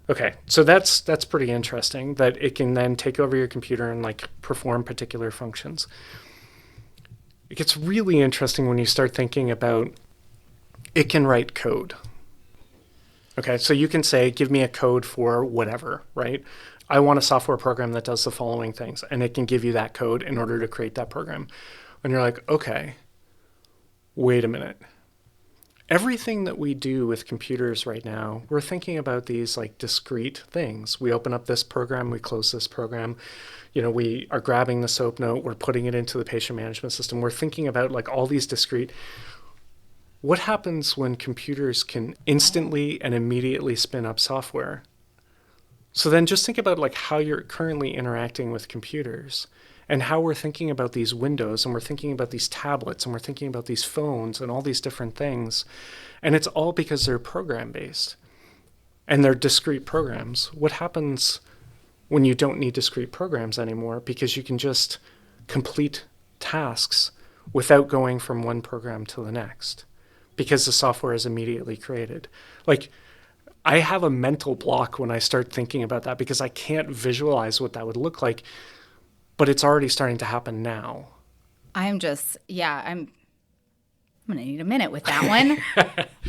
Speaker 1: Okay, so that's pretty interesting that it can then take over your computer and like perform particular functions. It gets really interesting when you start thinking about it can write code. Okay, so you can say, give me a code for whatever, right? I want a software program that does the following things, and it can give you that code in order to create that program. And you're like, okay, wait a minute. Everything that we do with computers right now, we're thinking about these like discrete things. We open up this program, we close this program. You know, we are grabbing the SOAP note, we're putting it into the patient management system. We're thinking about like all these discrete. What happens when computers can instantly and immediately spin up software? So then just think about like how you're currently interacting with computers and how we're thinking about these windows and we're thinking about these tablets and we're thinking about these phones and all these different things. And it's all because they're program-based and they're discrete programs. What happens when you don't need discrete programs anymore because you can just complete tasks without going from one program to the next? Because the software is immediately created. Like, I have a mental block when I start thinking about that because I can't visualize what that would look like, but it's already starting to happen now.
Speaker 2: I'm going to need a minute with that one.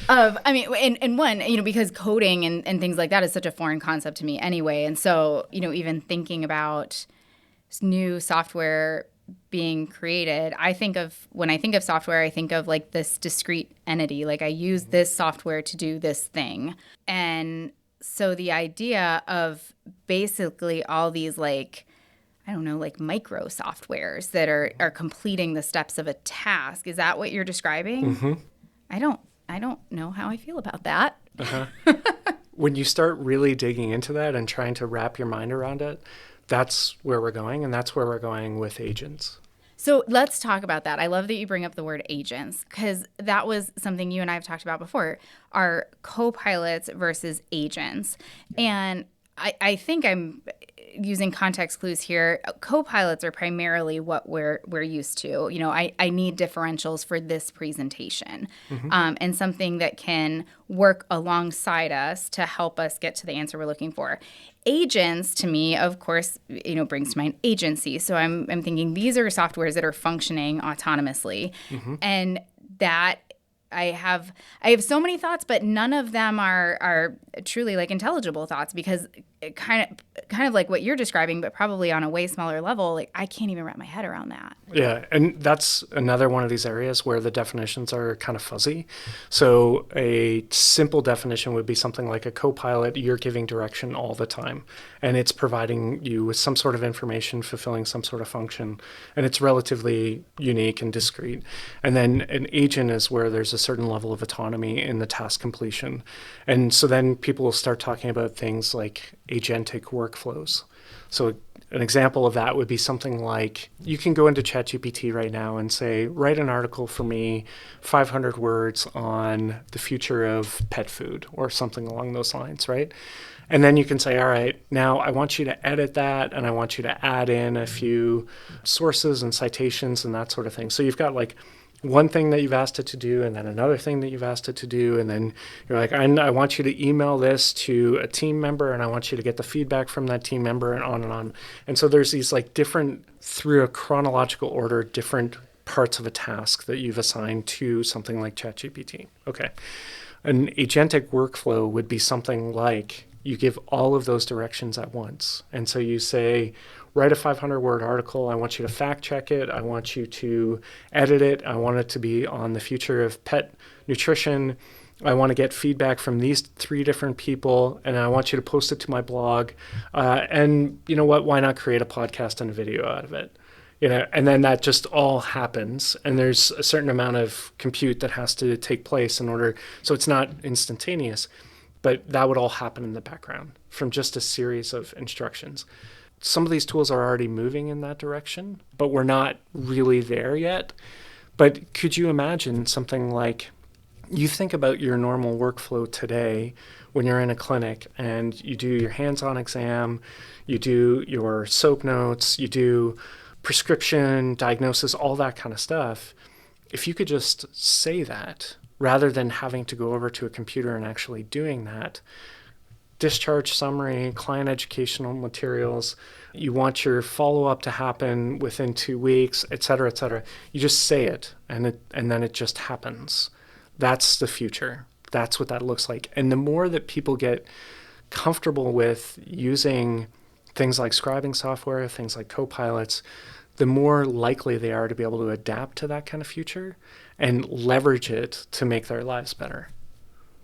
Speaker 2: And one, you know, because coding and things like that is such a foreign concept to me anyway. And so, you know, even thinking about new software being created, when I think of software, I think of like this discrete entity. Like I use this software to do this thing. And so the idea of basically all these like, I don't know, like micro softwares that are completing the steps of a task. Is that what you're describing?
Speaker 1: Mm-hmm.
Speaker 2: I don't know how I feel about that.
Speaker 1: Uh-huh. When you start really digging into that and trying to wrap your mind around it, that's where we're going, and that's where we're going with agents.
Speaker 2: So let's talk about that. I love that you bring up the word agents because that was something you and I have talked about before, are co-pilots versus agents. And I think I'm using context clues here. Co-pilots are primarily what we're used to. You know, I need differentials for this presentation, and something that can work alongside us to help us get to the answer we're looking for. Agents, to me, of course, you know, brings to mind agency. So I'm thinking these are softwares that are functioning autonomously, and that I have so many thoughts, but none of them are truly like intelligible thoughts because it kind of like what you're describing, but probably on a way smaller level. Like I can't even wrap my head around that.
Speaker 1: Yeah, and that's another one of these areas where the definitions are kind of fuzzy. So a simple definition would be something like a co-pilot. You're giving direction all the time, and it's providing you with some sort of information, fulfilling some sort of function, and it's relatively unique and discrete. And then an agent is where there's a certain level of autonomy in the task completion. And so then people will start talking about things like agentic workflows. So an example of that would be something like, you can go into ChatGPT right now and say, write an article for me, 500 words on the future of pet food or something along those lines, right? And then you can say, all right, now I want you to edit that and I want you to add in a few sources and citations and that sort of thing. So you've got like one thing that you've asked it to do and then another thing that you've asked it to do. And then you're like, I want you to email this to a team member and I want you to get the feedback from that team member and on and on. And so there's these like different, through a chronological order, different parts of a task that you've assigned to something like ChatGPT. Okay. An agentic workflow would be something like, you give all of those directions at once. And so you say, write a 500-word article. I want you to fact check it. I want you to edit it. I want it to be on the future of pet nutrition. I want to get feedback from these 3 different people, and I want you to post it to my blog. And you know what? Why not create a podcast and a video out of it? And then that just all happens, and there's a certain amount of compute that has to take place in order, so it's not instantaneous. But that would all happen in the background from just a series of instructions. Some of these tools are already moving in that direction, but we're not really there yet. But could you imagine something like, you think about your normal workflow today when you're in a clinic and you do your hands-on exam, you do your soap notes, you do prescription, diagnosis, all that kind of stuff. If you could just say that, rather than having to go over to a computer and actually doing that, discharge summary, client educational materials, you want your follow-up to happen within 2 weeks, et cetera, et cetera. You just say it, and then it just happens. That's the future. That's what that looks like. And the more that people get comfortable with using things like scribing software, things like copilots, the more likely they are to be able to adapt to that kind of future and leverage it to make their lives better.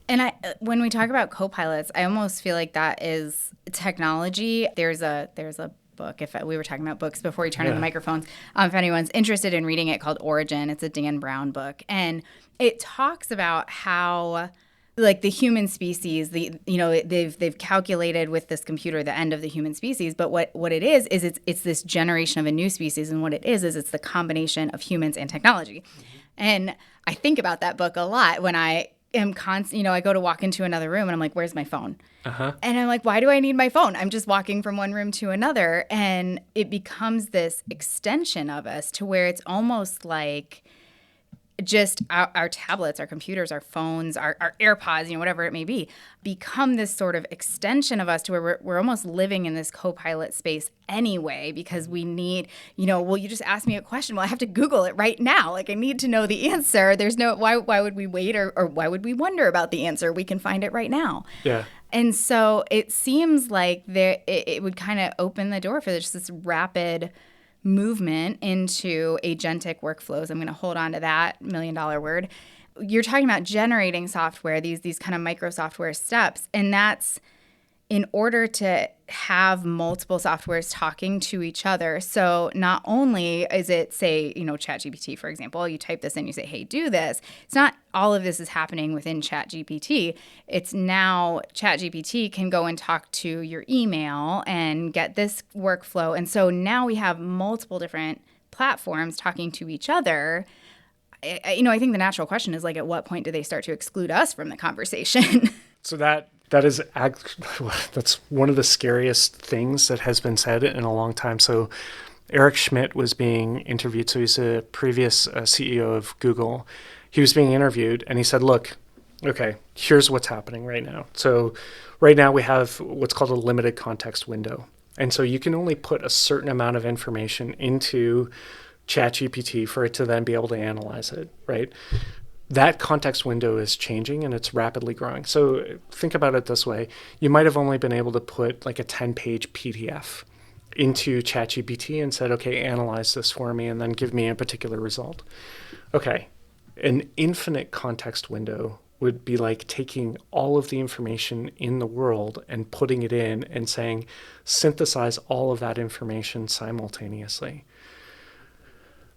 Speaker 2: And when we talk about copilots, I almost feel like that is technology. There's a book, if we were talking about books before we turn on the microphones, if anyone's interested in reading it, called Origin. It's a Dan Brown book. And it talks about how, like, the human species, they've calculated with this computer the end of the human species, but what it is it's this generation of a new species, and what it is it's the combination of humans and technology. And I think about that book a lot when I am I go to walk into another room and I'm like, where's my phone? And I'm like, why do I need my phone? I'm just walking from one room to another. And it becomes this extension of us to where it's almost like just our tablets, our computers, our phones, our AirPods, whatever it may be, become this sort of extension of us to where we're almost living in this co-pilot space anyway, because we need, well, you just asked me a question. Well, I have to Google it right now. Like, I need to know the answer. There's no, why would we wait or why would we wonder about the answer? We can find it right now. Yeah. And so it seems like it would kind of open the door for this rapid movement into agentic workflows. I'm going to hold on to that $1 million word. You're talking about generating software, these kind of micro software steps, and that's in order to have multiple softwares talking to each other. So not only is it, say, ChatGPT, for example, you type this in, you say, hey, do this. It's not all of this is happening within ChatGPT. It's now ChatGPT can go and talk to your email and get this workflow. And so now we have multiple different platforms talking to each other. I think the natural question is, like, at what point do they start to exclude us from the conversation?
Speaker 1: So that's one of the scariest things that has been said in a long time. So Eric Schmidt was being interviewed. So he's a previous CEO of Google. He was being interviewed and he said, look, okay, here's what's happening right now. So right now we have what's called a limited context window. And so you can only put a certain amount of information into ChatGPT for it to then be able to analyze it, right? That context window is changing and it's rapidly growing. So think about it this way. You might have only been able to put like a 10-page PDF into ChatGPT and said, okay, analyze this for me and then give me a particular result. Okay, an infinite context window would be like taking all of the information in the world and putting it in and saying, synthesize all of that information simultaneously.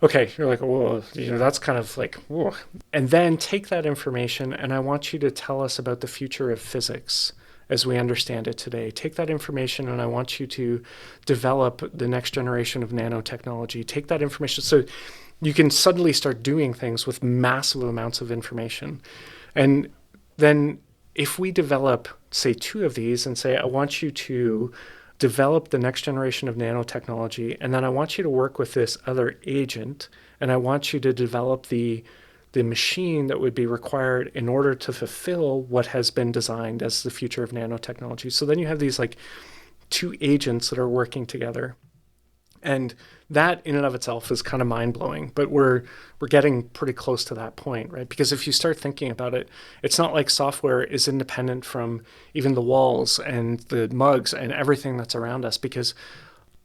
Speaker 1: Okay, you're like, whoa, that's kind of like, whoa. And then take that information and I want you to tell us about the future of physics as we understand it today. Take that information and I want you to develop the next generation of nanotechnology. Take that information. So you can suddenly start doing things with massive amounts of information. And then if we develop, say, 2 of these and say, I want you to develop the next generation of nanotechnology, and then I want you to work with this other agent, and I want you to develop the machine that would be required in order to fulfill what has been designed as the future of nanotechnology. So then you have these like 2 agents that are working together. And that in and of itself is kind of mind-blowing, but we're getting pretty close to that point, right? Because if you start thinking about it, it's not like software is independent from even the walls and the mugs and everything that's around us, because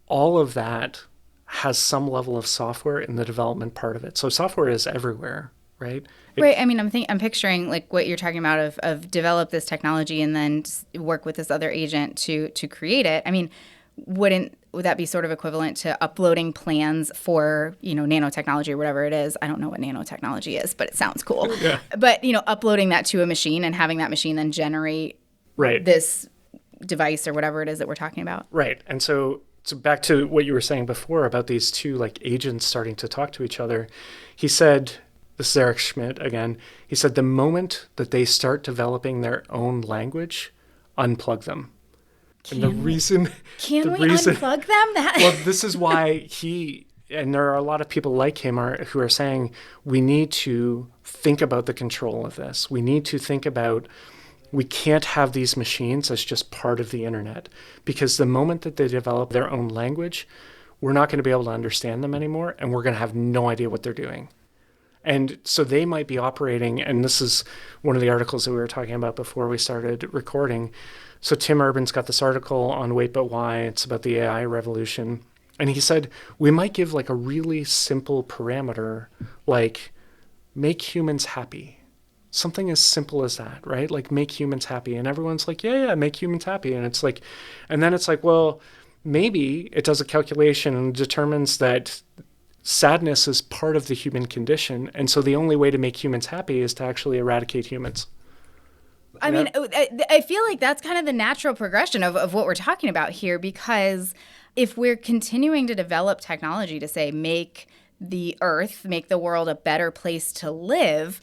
Speaker 1: all of that has some level of software in the development part of it. So software is everywhere, right?
Speaker 2: Right. I mean, I'm picturing like what you're talking about of develop this technology and then work with this other agent to create it. I mean, would that be sort of equivalent to uploading plans for, nanotechnology or whatever it is? I don't know what nanotechnology is, but it sounds cool.
Speaker 1: Yeah.
Speaker 2: But, uploading that to a machine and having that machine then generate this device or whatever it is that we're talking about.
Speaker 1: Right. And so back to what you were saying before about these 2 like agents starting to talk to each other, he said, this is Eric Schmidt again, he said, the moment that they start developing their own language, unplug them.
Speaker 2: Can
Speaker 1: we
Speaker 2: unplug them?
Speaker 1: Well, this is why and there are a lot of people like him who are saying we need to think about the control of this. We need to think about, we can't have these machines as just part of the internet, because the moment that they develop their own language, we're not going to be able to understand them anymore, and we're going to have no idea what they're doing. And so they might be operating, and this is one of the articles that we were talking about before we started recording. So Tim Urban's got this article on Wait But Why. It's about the AI revolution. And he said, we might give like a really simple parameter, like make humans happy. Something as simple as that, right? Like make humans happy. And everyone's like, yeah, make humans happy. And it's like, and then it's like, well, maybe it does a calculation and determines that sadness is part of the human condition. And so the only way to make humans happy is to actually eradicate humans.
Speaker 2: I mean, I feel like that's kind of the natural progression of what we're talking about here, because if we're continuing to develop technology to say make the earth, make the world a better place to live,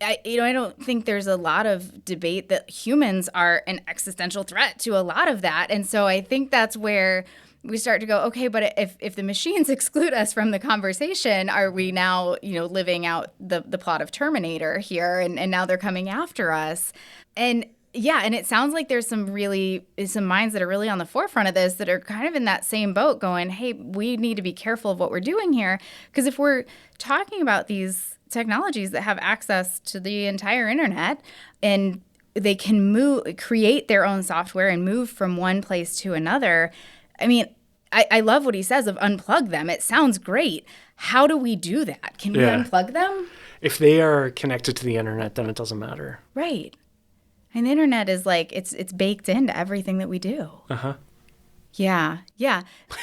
Speaker 2: I don't think there's a lot of debate that humans are an existential threat to a lot of that. And so I think that's where we start to go, okay, but if the machines exclude us from the conversation, are we now, living out the plot of Terminator here, and now they're coming after us? And yeah, and it sounds like there's some minds that are really on the forefront of this that are kind of in that same boat going, hey, we need to be careful of what we're doing here. Because if we're talking about these technologies that have access to the entire internet and they can create their own software and move from one place to another, I mean, I love what he says of unplug them. It sounds great. How do we do that? Can we unplug them?
Speaker 1: If they are connected to the internet, then it doesn't matter.
Speaker 2: Right. And the internet is like, it's baked into everything that we do.
Speaker 1: Uh-huh.
Speaker 2: Yeah.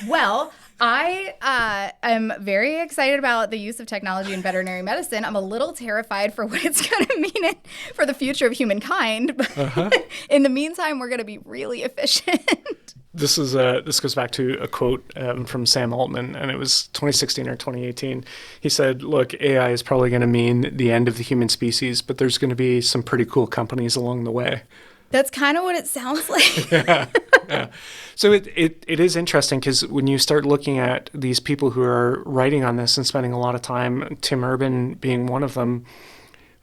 Speaker 2: Well, I am very excited about the use of technology in veterinary medicine. I'm a little terrified for what it's going to mean for the future of humankind. But in the meantime, we're going to be really efficient.
Speaker 1: This goes back to a quote from Sam Altman, and it was 2016 or 2018. He said, look, AI is probably going to mean the end of the human species, but there's going to be some pretty cool companies along the way.
Speaker 2: That's kind of what it sounds like.
Speaker 1: Yeah. So it is interesting, because when you start looking at these people who are writing on this and spending a lot of time, Tim Urban being one of them,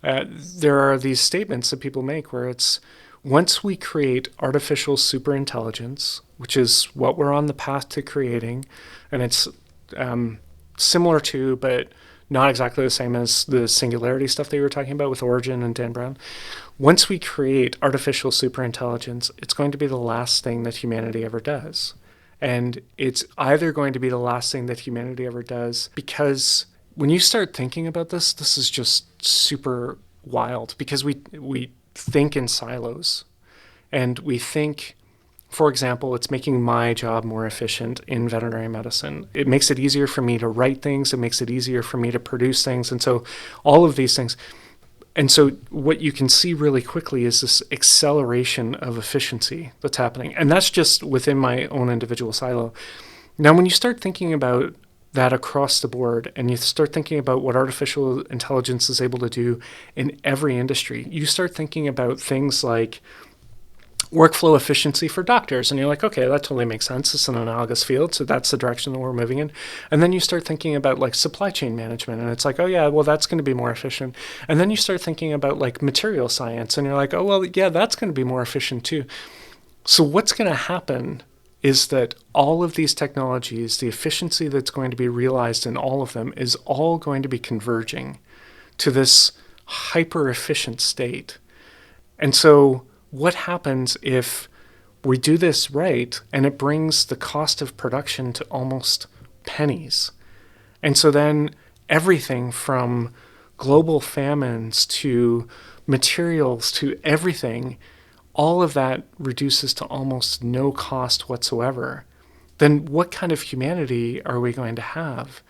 Speaker 1: there are these statements that people make where it's, once we create artificial superintelligence, which is what we're on the path to creating, and it's similar to, but not exactly the same as the singularity stuff that you were talking about with Origin and Dan Brown. Once we create artificial superintelligence, it's going to be the last thing that humanity ever does. And it's either going to be the last thing that humanity ever does, because when you start thinking about this, this is just super wild, because we think in silos. And we think, for example, it's making my job more efficient in veterinary medicine. It makes it easier for me to write things. It makes it easier for me to produce things. And so all of these things. And so what you can see really quickly is this acceleration of efficiency that's happening. And that's just within my own individual silo. Now, when you start thinking about that across the board and you start thinking about what artificial intelligence is able to do in every industry, you start thinking about things like workflow efficiency for doctors. And you're like, okay, that totally makes sense. It's an analogous field. So that's the direction that we're moving in. And then you start thinking about like supply chain management. And it's like, oh yeah, well, that's going to be more efficient. And then you start thinking about like material science. And you're like, oh, well, yeah, that's going to be more efficient too. So what's going to happen is that all of these technologies, the efficiency that's going to be realized in all of them is all going to be converging to this hyper efficient state. And so what happens if we do this right and it brings the cost of production to almost pennies? And so then everything from global famines to materials to everything, all of that reduces to almost no cost whatsoever. Then what kind of humanity are we going to have?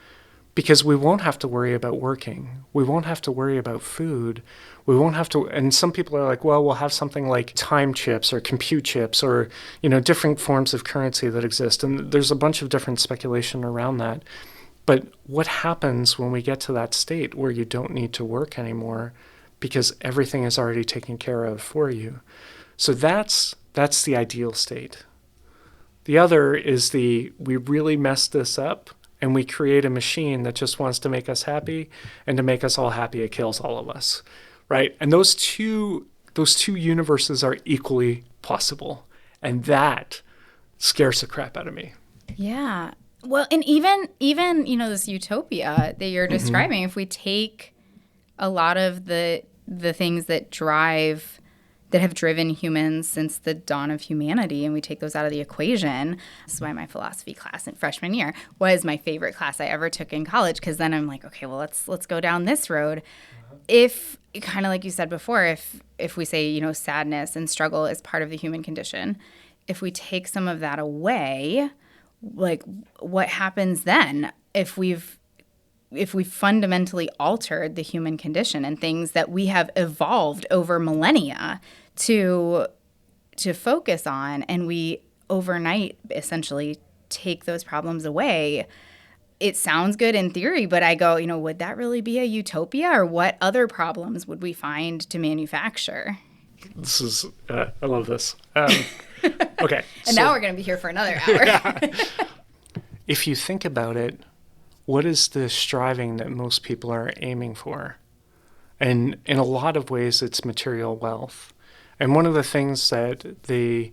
Speaker 1: Because we won't have to worry about working. We won't have to worry about food. We won't have to, and some people are like, well, we'll have something like time chips or compute chips or, different forms of currency that exist. And there's a bunch of different speculation around that. But what happens when we get to that state where you don't need to work anymore because everything is already taken care of for you? So that's the ideal state. The other is we really mess this up and we create a machine that just wants to make us happy, and to make us all happy, it kills all of us, right? And those two universes are equally possible, and that scares the crap out of me.
Speaker 2: Yeah. Well, and even this utopia that you're describing, if we take a lot of the things that have driven humans since the dawn of humanity, and we take those out of the equation. This is why my philosophy class in freshman year was my favorite class I ever took in college, because then I'm like, okay, well, let's go down this road. If, kind of like you said before, if we say, sadness and struggle is part of the human condition, if we take some of that away, like what happens then if we've fundamentally altered the human condition and things that we have evolved over millennia to focus on, and we overnight essentially take those problems away? It sounds good in theory, but I go, would that really be a utopia, or what other problems would we find to manufacture?
Speaker 1: This is, I love this. Okay.
Speaker 2: And now we're going to be here for another hour.
Speaker 1: Yeah. If you think about it, what is the striving that most people are aiming for? And in a lot of ways, it's material wealth. And one of the things that the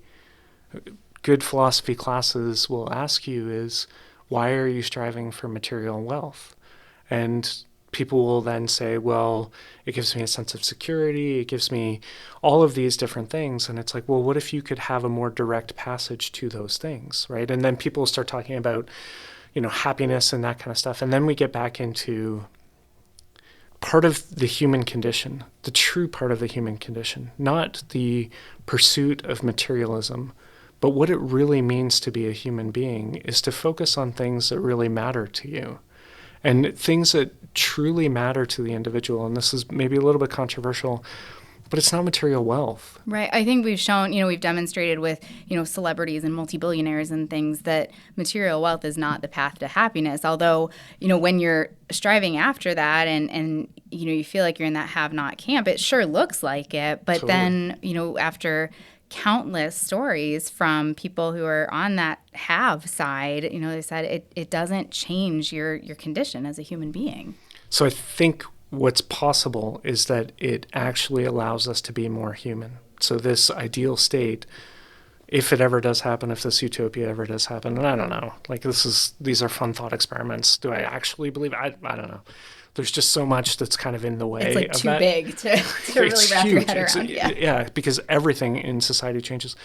Speaker 1: good philosophy classes will ask you is, why are you striving for material wealth? And people will then say, well, it gives me a sense of security. It gives me all of these different things. And it's like, well, what if you could have a more direct passage to those things, right? And then people start talking about happiness and that kind of stuff. And then we get back into part of the human condition, the true part of the human condition, not the pursuit of materialism, but what it really means to be a human being is to focus on things that really matter to you and things that truly matter to the individual. And this is maybe a little bit controversial, but it's not material wealth.
Speaker 2: Right. I think we've shown, we've demonstrated with, celebrities and multi-billionaires and things that material wealth is not the path to happiness. Although, when you're striving after that and you feel like you're in that have-not camp, it sure looks like it. But totally. Then, after countless stories from people who are on that have side, they said it doesn't change your condition as a human being.
Speaker 1: So I think what's possible is that it actually allows us to be more human. So this ideal state, if it ever does happen, if this utopia ever does happen, and I don't know, like these are fun thought experiments. Do I actually believe it? I don't know. There's just so much that's kind of in the way.
Speaker 2: It's like
Speaker 1: of
Speaker 2: too
Speaker 1: that.
Speaker 2: Big to really wrap your head around.
Speaker 1: Yeah, because everything in society changes.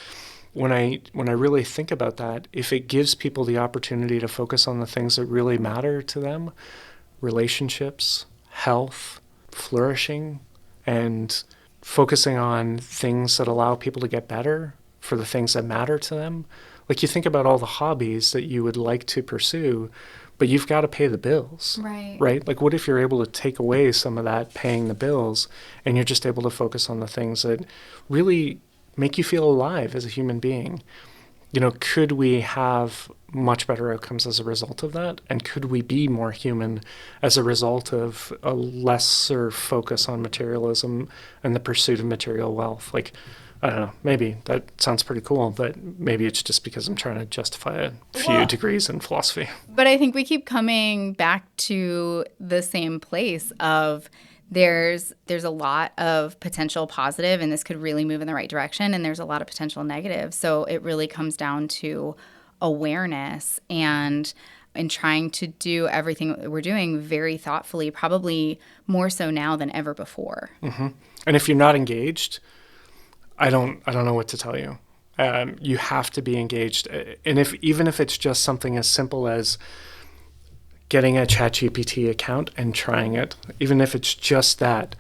Speaker 1: When I really think about that, if it gives people the opportunity to focus on the things that really matter to them, relationships, health, flourishing, and focusing on things that allow people to get better for the things that matter to them. Like you think about all the hobbies that you would like to pursue, but you've got to pay the bills.
Speaker 2: Right.
Speaker 1: Like, what if you're able to take away some of that paying the bills and you're just able to focus on the things that really make you feel alive as a human being? Could we have much better outcomes as a result of that? And could we be more human as a result of a lesser focus on materialism and the pursuit of material wealth? Like, I don't know, maybe that sounds pretty cool, but maybe it's just because I'm trying to justify a few degrees in philosophy.
Speaker 2: But I think we keep coming back to the same place of there's a lot of potential positive, and this could really move in the right direction, and there's a lot of potential negative. So it really comes down to awareness and trying to do everything that we're doing very thoughtfully, probably more so now than ever before.
Speaker 1: Mm-hmm. And if you're not engaged, I don't know what to tell you. You have to be engaged. And even if it's just something as simple as getting a ChatGPT account and trying it, even if it's just that.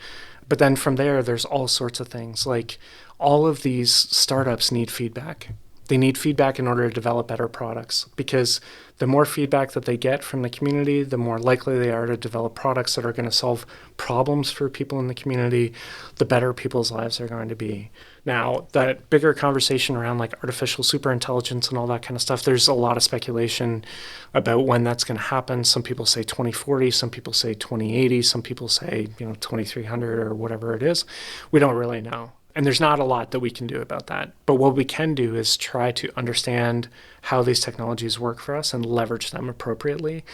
Speaker 1: But then from there, there's all sorts of things. Like, all of these startups need feedback. They need feedback in order to develop better products, because the more feedback that they get from the community, the more likely they are to develop products that are going to solve problems for people in the community, the better people's lives are going to be. Now, that bigger conversation around like artificial superintelligence and all that kind of stuff, there's a lot of speculation about when that's going to happen. Some people say 2040, some people say 2080, some people say, 2300 or whatever it is. We don't really know. And there's not a lot that we can do about that. But what we can do is try to understand how these technologies work for us and leverage them appropriately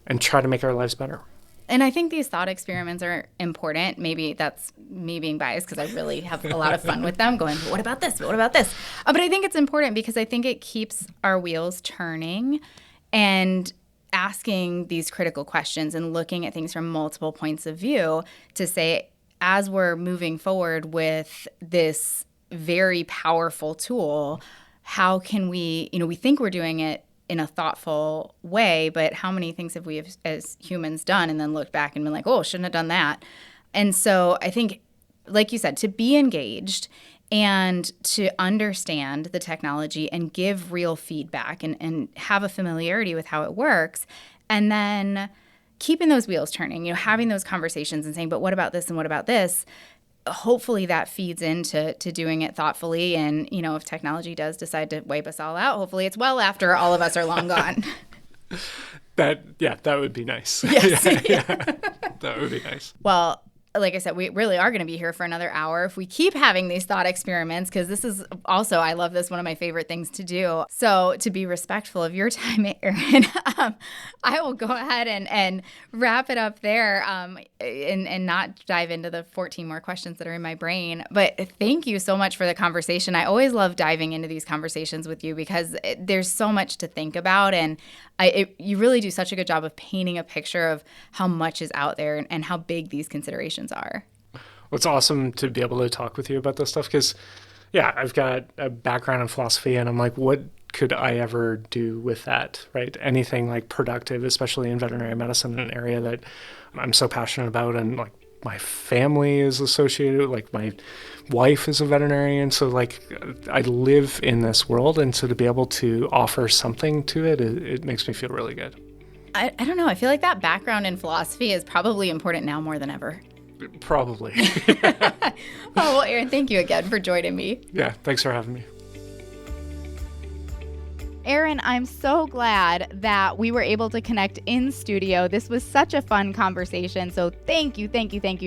Speaker 1: and try to make our lives better.
Speaker 2: And I think these thought experiments are important. Maybe that's me being biased because I really have a lot of fun with them, going, what about this? What about this? But I think it's important because I think it keeps our wheels turning and asking these critical questions and looking at things from multiple points of view to say, as we're moving forward with this very powerful tool, how can we think we're doing it in a thoughtful way, but how many things have we as humans done and then looked back and been like, oh, shouldn't have done that. And so I think, like you said, to be engaged and to understand the technology and give real feedback and have a familiarity with how it works, and then keeping those wheels turning, having those conversations and saying, but what about this and what about this? Hopefully that feeds into doing it thoughtfully. And, if technology does decide to wipe us all out, hopefully it's well after all of us are long gone.
Speaker 1: That would be nice.
Speaker 2: Yes.
Speaker 1: Yeah. That would be nice.
Speaker 2: Well, like I said, we really are going to be here for another hour if we keep having these thought experiments, because this is also, I love this, one of my favorite things to do. So to be respectful of your time, Aaron, I will go ahead and wrap it up there and not dive into the 14 more questions that are in my brain. But thank you so much for the conversation. I always love diving into these conversations with you because there's so much to think about, and you really do such a good job of painting a picture of how much is out there and how big these considerations are.
Speaker 1: Well, it's awesome to be able to talk with you about this stuff because, I've got a background in philosophy, and I'm like, what could I ever do with that, right? Anything like productive, especially in veterinary medicine, an area that I'm so passionate about, and like my family is associated, like my wife is a veterinarian, so like I live in this world, and so to be able to offer something to it, it makes me feel really good.
Speaker 2: I don't know. I feel like that background in philosophy is probably important now more than ever.
Speaker 1: Probably.
Speaker 2: Oh, well, Aaron, thank you again for joining me.
Speaker 1: Yeah, thanks for having me.
Speaker 2: Aaron, I'm so glad that we were able to connect in studio. This was such a fun conversation. So thank you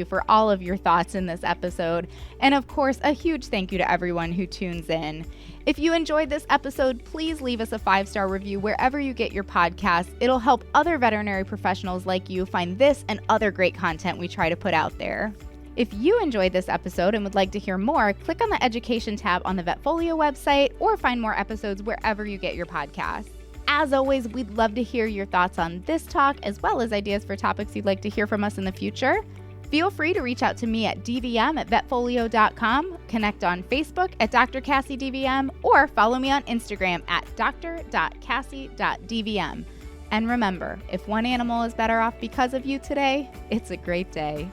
Speaker 2: for all of your thoughts in this episode. And of course, a huge thank you to everyone who tunes in. If you enjoyed this episode, please leave us a 5-star review wherever you get your podcasts. It'll help other veterinary professionals like you find this and other great content we try to put out there. If you enjoyed this episode and would like to hear more, click on the Education tab on the VetFolio website or find more episodes wherever you get your podcasts. As always, we'd love to hear your thoughts on this talk, as well as ideas for topics you'd like to hear from us in the future. Feel free to reach out to me at dvm@vetfolio.com, connect on Facebook at Dr. Cassi DVM, or follow me on Instagram at dr.cassi.dvm. And remember, if one animal is better off because of you today, it's a great day.